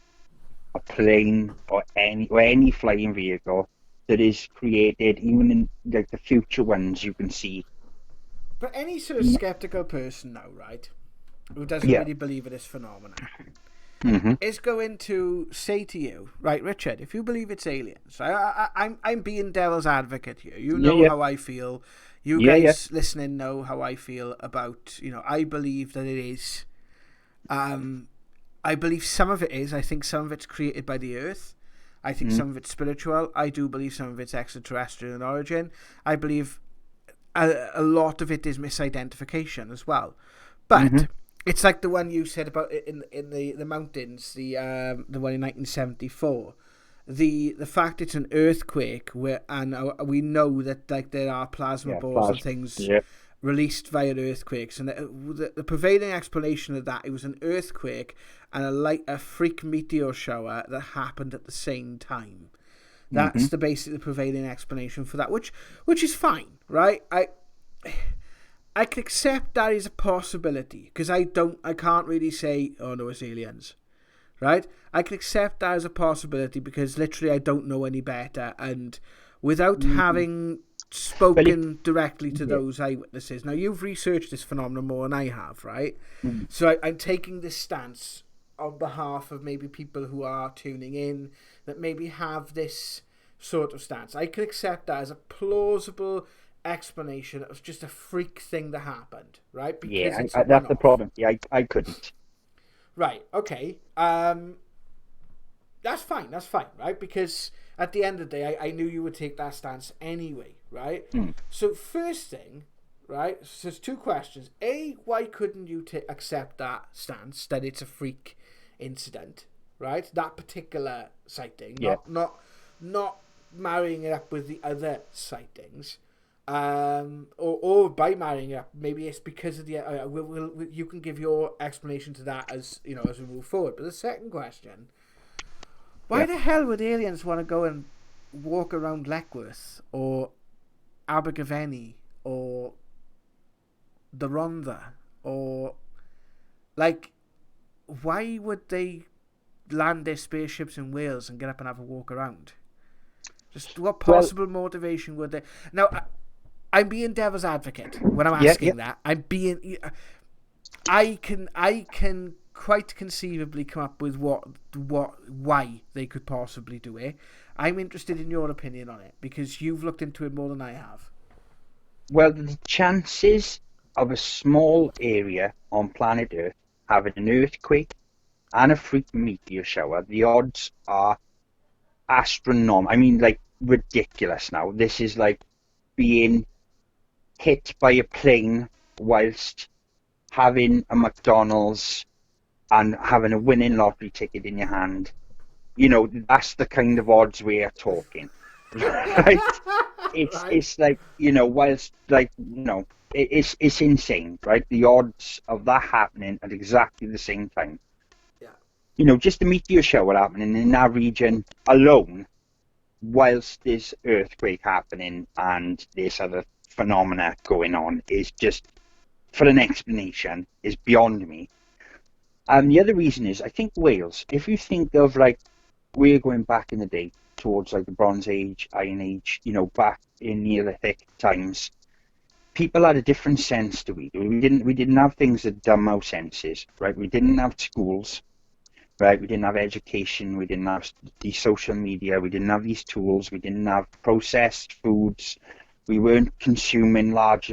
a plane or any flying vehicle that is created, even in like the future ones you can see. But any sort of skeptical person now, right, who doesn't really believe in this phenomenon, is going to say to you, right, Richard, if you believe it's aliens, I'm being devil's advocate here. You know how I feel. You guys listening know how I feel about, I believe that it is. I believe some of it is. I think some of it's created by the earth. I think some of it's spiritual. I do believe some of it's extraterrestrial in origin. I believe a lot of it is misidentification as well. But it's like the one you said about in the mountains, the one in 1974. The fact it's an earthquake and we know that like there are plasma balls and things released via earthquakes, and the prevailing explanation of that, it was an earthquake and a freak meteor shower that happened at the same time. That's the prevailing explanation for that, which is fine, right? I can accept that is a possibility because I can't really say, oh no, it's aliens, right? I can accept that as a possibility because literally I don't know any better, and without having spoken directly to those eyewitnesses. Now, you've researched this phenomenon more than I have, right? So I'm taking this stance on behalf of maybe people who are tuning in that maybe have this sort of stance. I can accept that as a plausible explanation of just a freak thing that happened, right? Because that's the problem. Yeah, I couldn't. Right, okay. That's fine, right? Because at the end of the day, I knew you would take that stance anyway, right? So first thing, right, so there's two questions. A, why couldn't you accept that stance, that it's a freak incident, right? That particular sighting, not marrying it up with the other sightings, or by marrying it up. Maybe it's because of the. You can give your explanation to that as as we move forward. But the second question: why the hell would aliens want to go and walk around Leckworth or Abergavenny or the Rhondda, or like, why would they land their spaceships in Wales and get up and have a walk around? Just what possible motivation would they? Now, I'm being devil's advocate when I'm asking that. I can quite conceivably come up with why they could possibly do it. I'm interested in your opinion on it because you've looked into it more than I have. Well, the chances of a small area on planet Earth having an earthquake and a freak meteor shower, the odds are astronomical. I mean, like ridiculous now. This is like being hit by a plane whilst having a McDonald's and having a winning lottery ticket in your hand. You know, that's the kind of odds we are talking. Right? Right? It's like, you know, whilst like, it's insane, right? The odds of that happening at exactly the same time. Yeah. You know, just the meteor shower happening in that region alone, whilst this earthquake happening and this other phenomena going on, is just, for an explanation, is beyond me. And the other reason is, I think Wales, if you think of like, we're going back in the day towards like the Bronze Age, Iron Age, you know, back in Neolithic times, people had a different sense to we do. We didn't have things that dumb our senses, right? We didn't have schools, right? We didn't have education. We didn't have the social media. We didn't have these tools. We didn't have processed foods. We weren't consuming large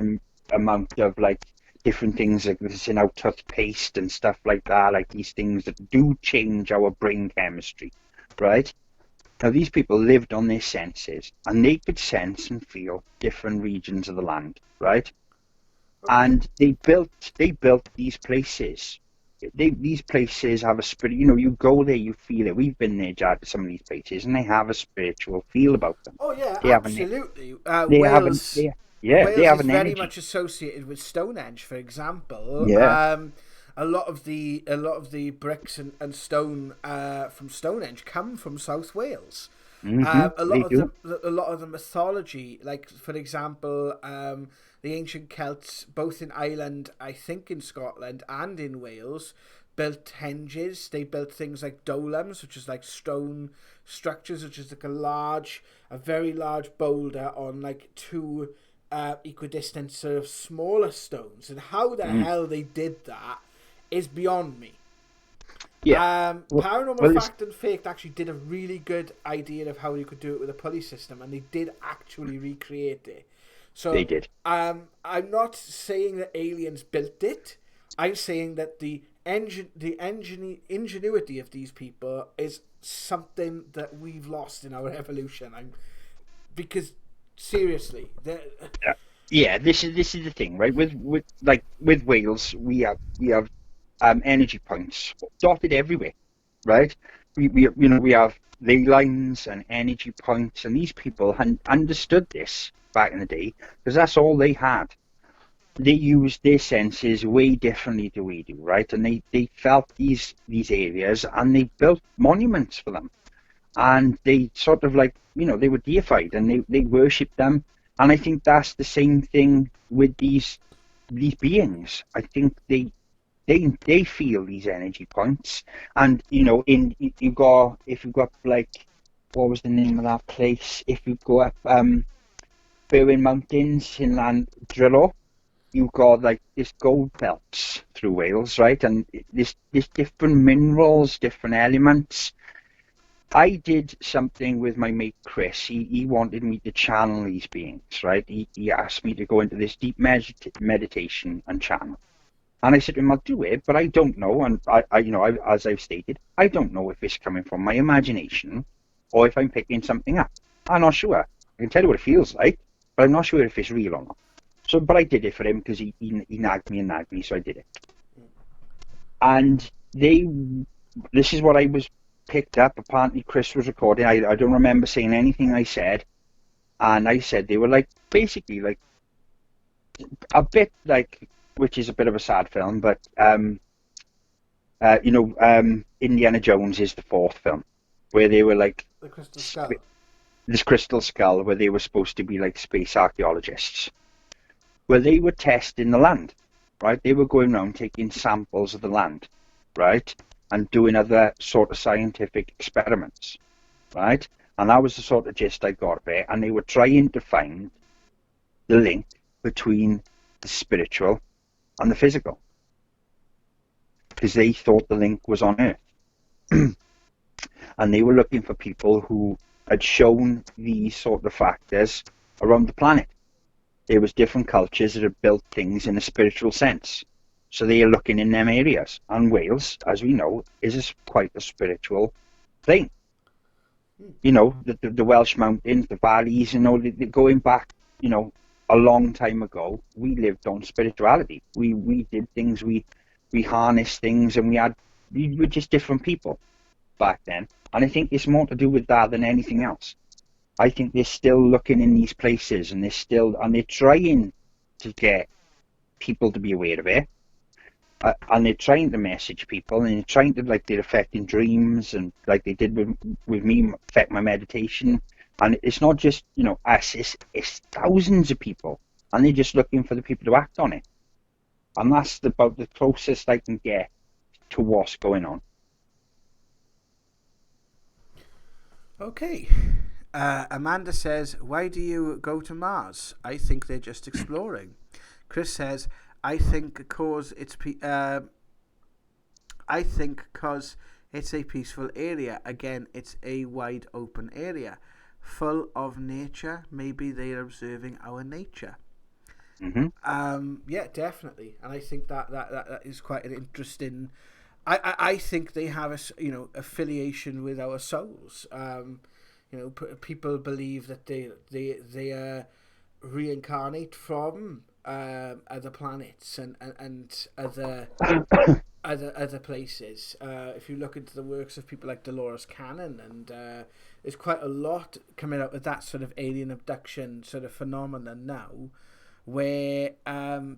amount of like different things like this in our toothpaste and stuff like that, like these things that do change our brain chemistry, right? Now these people lived on their senses and they could sense and feel different regions of the land, right? Okay. And they built these places. These places have a spirit. You know, you go there, you feel it. We've been there, Jad, to some of these places, and they have a spiritual feel about them. Oh yeah, They have an, absolutely. they have an, they, yeah, they Wales have is an very energy. much associated with Stonehenge, for example. Yeah. A lot of the bricks and stone from Stonehenge come from South Wales. A lot They of do. the mythology, like for example, the ancient Celts, both in Ireland, I think in Scotland and in Wales, built henges. They built things like dolams, which is like stone structures, which is like a very large boulder on like two equidistant sort of smaller stones. And how the Mm. hell they did that is beyond me. Yeah. Well, Paranormal well, it's, Fact and Faked actually did a really good idea of how you could do it with a pulley system, and they did actually recreate it. they So, did. I'm not saying that aliens built it. I'm saying that ingenuity of these people is something that we've lost in our evolution. Because seriously, Yeah. Yeah. This is the thing, right? With Wales, we have energy points dotted everywhere, right? We have ley lines and energy points, and these people had understood this back in the day because that's all they had. They used their senses way differently to we do, right? And they felt these areas and they built monuments for them. And they sort of like, they were deified and they worshipped them. And I think that's the same thing with these beings. I think they feel these energy points. And in you go if you go up like, what was the name of that place? If you go up Berwyn Mountains in Landrillo, you've got like this gold belts through Wales, right? And this different minerals, different elements. I did something with my mate Chris. He wanted me to channel these beings, right? He asked me to go into this deep meditation and channel. And I said to him, I'll do it, but I don't know. And as I've stated, I don't know if it's coming from my imagination or if I'm picking something up. I'm not sure. I can tell you what it feels like, but I'm not sure if it's real or not. So, but I did it for him because he nagged me and nagged me, so I did it. And this is what I was picked up. Apparently, Chris was recording. I don't remember saying anything I said. And I said they were like, basically like, a bit like, which is a bit of a sad film, but Indiana Jones is the fourth film, where they were like the Crystal Skull. this crystal skull, where they were supposed to be like space archaeologists, where they were testing the land, right? They were going around taking samples of the land, right, and doing other sort of scientific experiments, right? And that was the sort of gist I got of it. And they were trying to find the link between the spiritual and the physical, because they thought the link was on Earth. And they were looking for people who had shown these sort of factors around the planet. There was different cultures that had built things in a spiritual sense. So they are looking in them areas. And Wales, as we know, is quite a spiritual thing. You know, the Welsh mountains, the valleys, you know, they're going back, you know, a long time ago. We lived on spirituality. We did things, we harnessed things, and we were just different people back then. And I think it's more to do with that than anything else. I think they're still looking in these places, and they're trying to get people to be aware of it. And they're trying to message people, and they're trying to, like, they're affecting dreams, and like they did with me, affect my meditation. And it's not just, you know, us, it's thousands of people, and they're just looking for the people to act on it. And that's about the closest I can get to what's going on. Okay. Amanda says, why do you go to Mars? I think they're just exploring. Chris says, I think cause it's a peaceful area. Again, it's a wide open area, full of nature. Maybe they are observing our nature. Mm-hmm. Yeah, definitely, and I think that is quite an interesting. I think they have affiliation with our souls. People believe that they reincarnate from other planets and other places. If you look into the works of people like Dolores Cannon, and there's quite a lot coming out of that sort of alien abduction sort of phenomenon now, where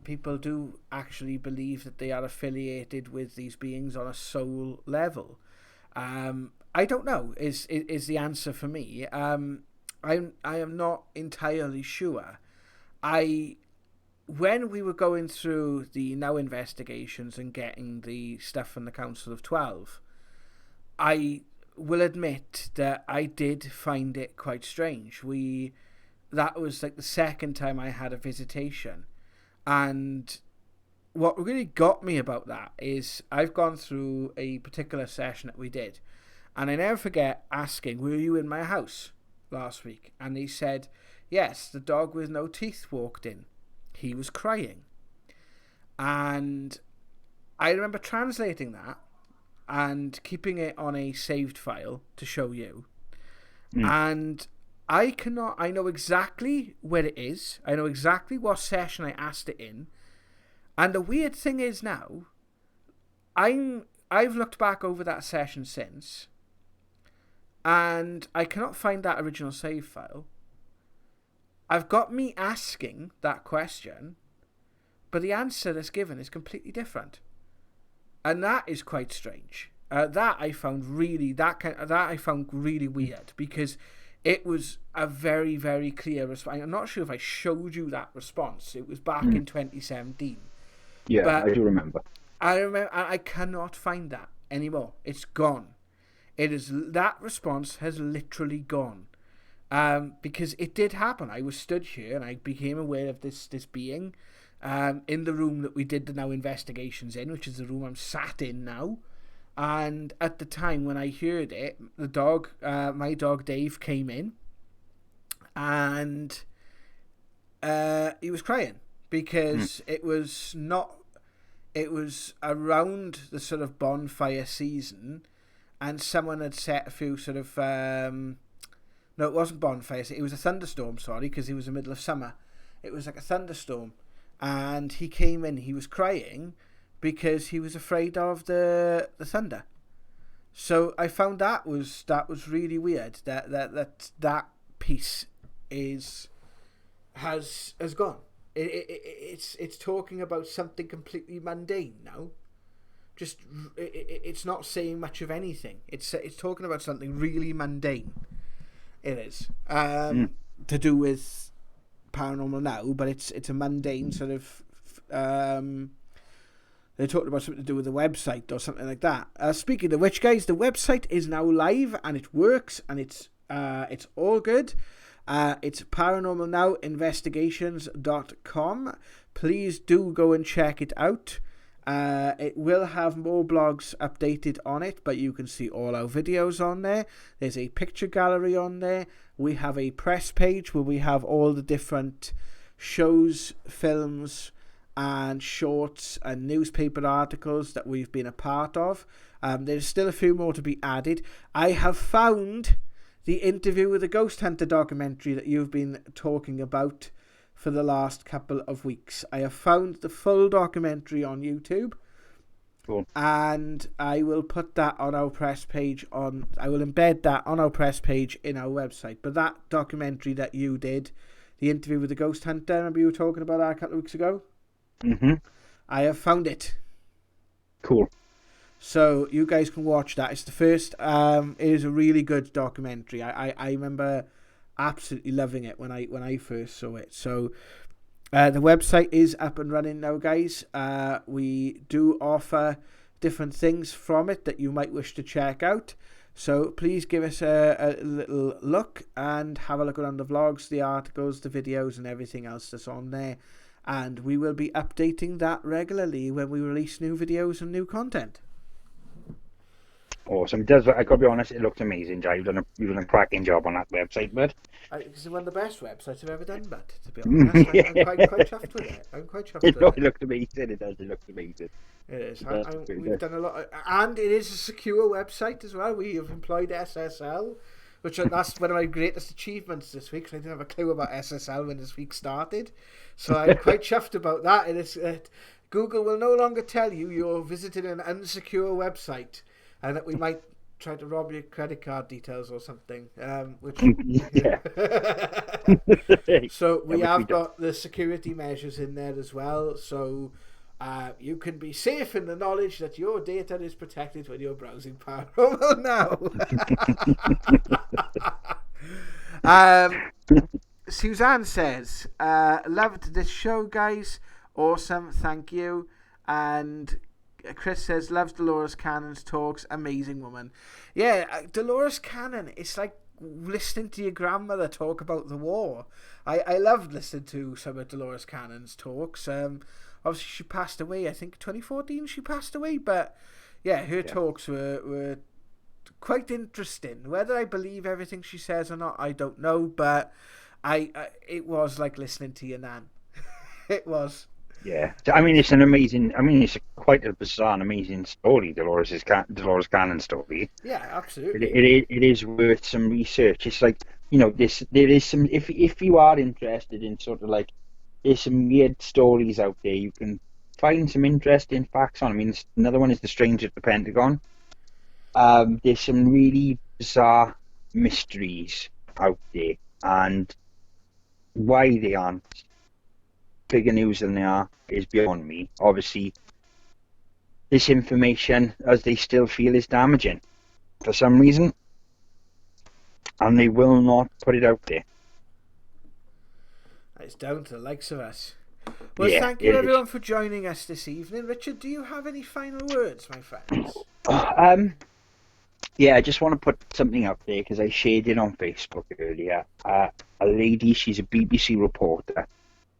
people do actually believe that they are affiliated with these beings on a soul level. I don't know is the answer for me. I am not entirely sure. When we were going through the now investigations and getting the stuff from the Council of 12, I will admit that I did find it quite strange. That was like the second time I had a visitation, and what really got me about that is I've gone through a particular session that we did, and I never forget asking, were you in my house last week? And he said, yes, the dog with no teeth walked in. He was crying. And I remember translating that and keeping it on a saved file to show you. And I know exactly where it is. I know exactly what session I asked it in. And the weird thing is now, I've looked back over that session since, and I cannot find that original save file. I've got me asking that question, but the answer that's given is completely different, and that is quite strange. That I found really weird, because it was a very, very clear response. I'm not sure if I showed you that response. It was back in 2017. Yeah, but I do remember. I cannot find that anymore. It's gone. That response has literally gone. Because it did happen. I was stood here and I became aware of this being in the room that we did the now investigations in, which is the room I'm sat in now. And at the time when I heard it, my dog Dave, came in, and he was crying because it was around the sort of bonfire season, and someone had set a few sort of no, it wasn't bonfire. It was a thunderstorm, sorry, because it was the middle of summer. It was like a thunderstorm. And he came in, he was crying because he was afraid of the thunder. So I found that was really weird. That piece has gone. It's talking about something completely mundane now. It's not saying much of anything. It's talking about something really mundane. It is to do with paranormal now, but it's a mundane sort of. They talked about something to do with the website or something like that. Speaking of which, guys, the website is now live and it works and it's all good. It's paranormalnowinvestigations.com. Please do go and check it out. It will have more blogs updated on it, but you can see all our videos on there. There's a picture gallery on there. We have a press page where we have all the different shows, films, and shorts and newspaper articles that we've been a part of. There's still a few more to be added. I have found the interview with the Ghost Hunter documentary that you've been talking about for the last couple of weeks. I have found the full documentary on YouTube. Cool. And I will put that on our press page I will embed that on our press page in our website. But that documentary that you did, the interview with the Ghost Hunter, remember you were talking about that a couple of weeks ago? Mm-hmm. I have found it. Cool. So you guys can watch that. It's the first. It is a really good documentary. I remember absolutely loving it when I first saw it. So the website is up and running now, guys. We do offer different things from it that you might wish to check out. So please give us a little look and have a look around the vlogs, the articles, the videos, and everything else that's on there. And we will be updating that regularly when we release new videos and new content. Awesome. It does. I gotta be honest, it looks amazing, Jay. You've done a cracking job on that website, bud. It's one of the best websites I've ever done, but to be honest, I'm quite chuffed with it. I'm quite chuffed with it. It looks amazing. It does. It looks amazing. It is. We've done a lot, and it is a secure website as well. We have employed SSL, which that's one of my greatest achievements this week. 'Cause I didn't have a clue about SSL when this week started, so I'm quite chuffed about that. It is. Google will no longer tell you you're visiting an unsecure website, and that we might try to rob your credit card details or something. Yeah. So we have got the security measures in there as well. So you can be safe in the knowledge that your data is protected when you're browsing Paranormal now. Suzanne says, loved this show, guys. Awesome, thank you. And Chris says, loves Dolores Cannon's talks. Amazing woman. Yeah, Dolores Cannon, it's like listening to your grandmother talk about the war. I loved listening to some of Dolores Cannon's talks. Obviously, she passed away, I think 2014 she passed away. But yeah, her talks were quite interesting. Whether I believe everything she says or not, I don't know. But it was like listening to your nan. It was. Yeah, I mean it's an amazing. I mean it's quite a bizarre, and amazing story. Dolores Cannon story. Yeah, absolutely. It is worth some research. It's like there is some. If you are interested in sort of like, there's some weird stories out there. You can find some interesting facts on. I mean, another one is the Stranger at the Pentagon. There's some really bizarre mysteries out there, and why they aren't bigger news than they are is beyond me. Obviously, this information, as they still feel, is damaging for some reason, and they will not put it out there. It's down to the likes of us. Well, thank you everyone for joining us this evening. Richard, do you have any final words, my friends? Yeah, I just want to put something up there because I shared it on Facebook earlier. A lady, she's a BBC reporter,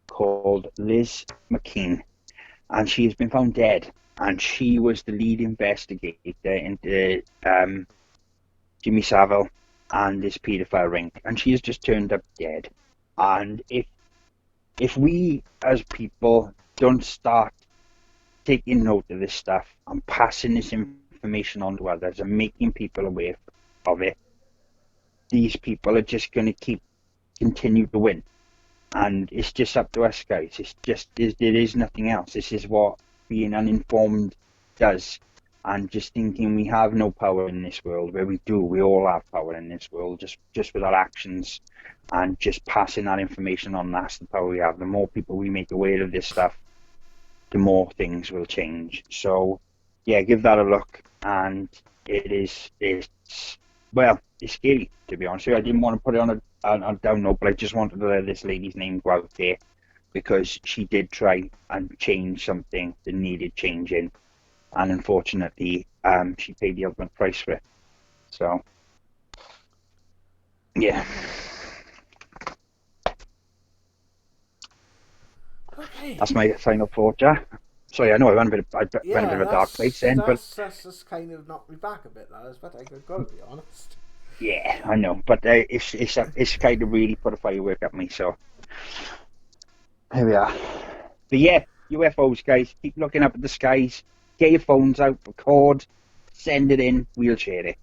called Liz McKean, and she has been found dead, and she was the lead investigator into Jimmy Savile and this paedophile ring, and she has just turned up dead. And if we as people don't start taking note of this stuff and passing this information on to others and making people aware of it, these people are just going to continue to win. And it's just up to us, guys. There is nothing else. This is what being uninformed does. And just thinking we have no power in this world, where we do. We all have power in this world, just with our actions and just passing that information on. That's the power we have. The more people we make aware of this stuff, the more things will change. So, yeah, give that a look. And it's scary, to be honest with you. I didn't want to put it on a down note, but I just wanted to let this lady's name go out there because she did try and change something that needed changing, and unfortunately she paid the ultimate price for it. So yeah. Okay. That's my final thought, Jack. Sorry, I know I went a bit of a dark place then, but that's just kind of knocked me back a bit. That is, but I've got to be honest. yeah, I know. But it's kind of really put a firework at me. So here we are. But yeah, UFOs, guys. Keep looking up at the skies. Get your phones out, record, send it in. We'll share it.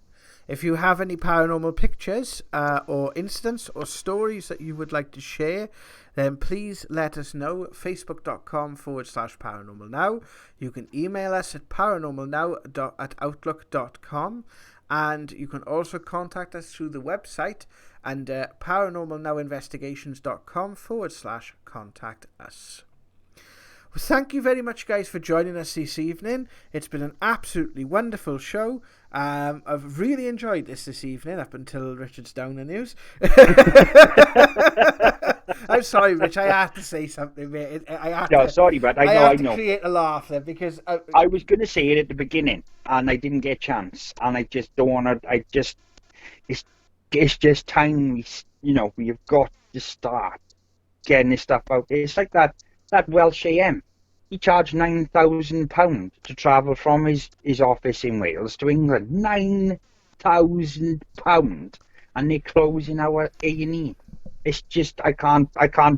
If you have any paranormal pictures or incidents or stories that you would like to share, then please let us know. Facebook.com/paranormalnow. You can email us at paranormalnow@outlook.com. And you can also contact us through the website and paranormalnowinvestigations.com/contact us. Well, thank you very much, guys, for joining us this evening. It's been an absolutely wonderful show. I've really enjoyed this evening up until Richard's Downer news. I'm sorry, Rich. I had to say something, mate. Sorry, but I had know. To create a laugh there because I was going to say it at the beginning, and I didn't get a chance. And I just don't want to. It's just time. We've got to start getting this stuff out there. It's like that Welsh AM. He charged £9,000 to travel from his office in Wales to England. £9,000, and they're closing our A&E. It's just I can't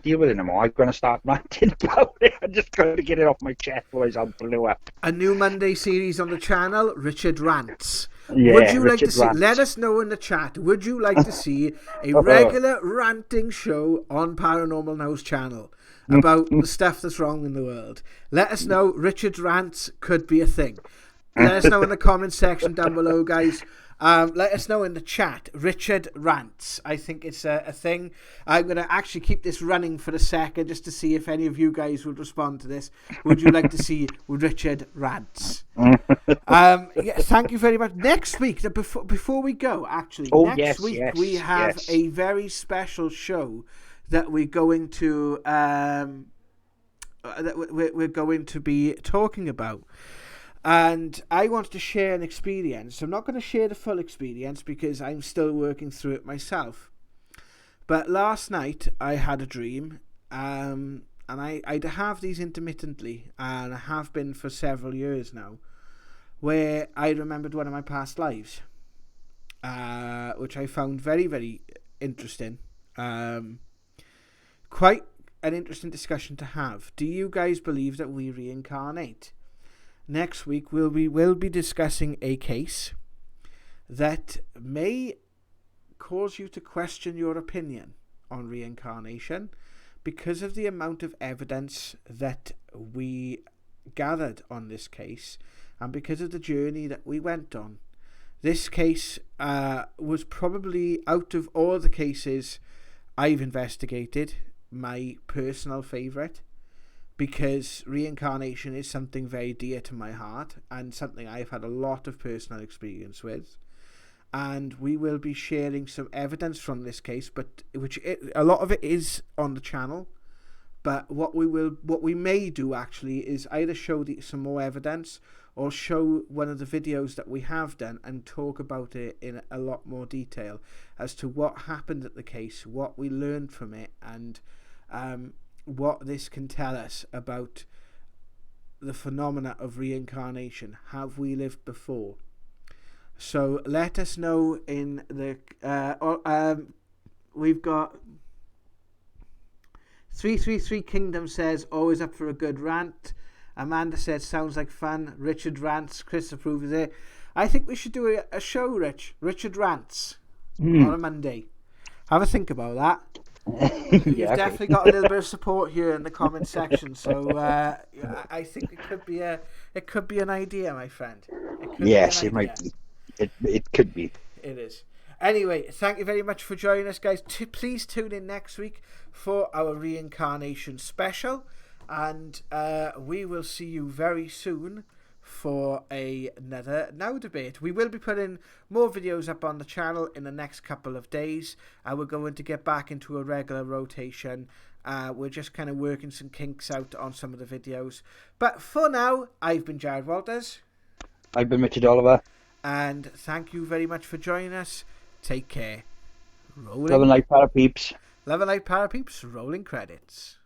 deal with it anymore. I'm going to start ranting about it. I'm just going to get it off my chest, otherwise I'll blow up. A new Monday series on the channel, Richard Rants. Yeah, would you Richard like to see? Rants. Let us know in the chat. Would you like to see a regular ranting show on Paranormal Now's channel about the stuff that's wrong in the world? Let us know. Richard Rants could be a thing. Let us know in the comment section down below, guys. Let us know in the chat. Richard Rants. I think it's a thing. I'm going to actually keep this running for a second just to see if any of you guys would respond to this. Would you like to see Richard Rants? Thank you very much. Next week, before we go, actually, next week we have a very special show that we're going to we're going to be talking about. And I wanted to share an experience. I'm not going to share the full experience because I'm still working through it myself. But last night I had a dream, and I have these intermittently, and I have been for several years now, where I remembered one of my past lives, which I found very, very interesting. Quite an interesting discussion to have. Do you guys believe that we reincarnate? Next week we will be discussing a case that may cause you to question your opinion on reincarnation because of the amount of evidence that we gathered on this case and because of the journey that we went on. This case was probably, out of all the cases I've investigated, my personal favourite, because reincarnation is something very dear to my heart and something I've had a lot of personal experience with. And we will be sharing some evidence from this case, but a lot of it is on the channel. But what we may do actually is either show some more evidence or show one of the videos that we have done and talk about it in a lot more detail as to what happened at the case, what we learned from it, and what this can tell us about the phenomena of reincarnation. Have we lived before? So let us know in the we've got 333 Kingdom says always up for a good rant. Amanda said sounds like fun. Richard Rants. Chris approves it. I think we should do a show, Richard Rants on a Monday. Have a think about that. You've definitely got a little bit of support here in the comment section, so I think it could be an idea, my friend. Yes, it might be. It could be. It is. Anyway, thank you very much for joining us, guys. Please tune in next week for our reincarnation special, and we will see you very soon for another Now Debate. We will be putting more videos up on the channel in the next couple of days, and we're going to get back into a regular rotation. We're just kind of working some kinks out on some of the videos. But for now, I've been Jared Walters. I've been Richard Oliver. And thank you very much for joining us. Take care. Love and light, para peeps. Love and light, para peeps. Rolling credits.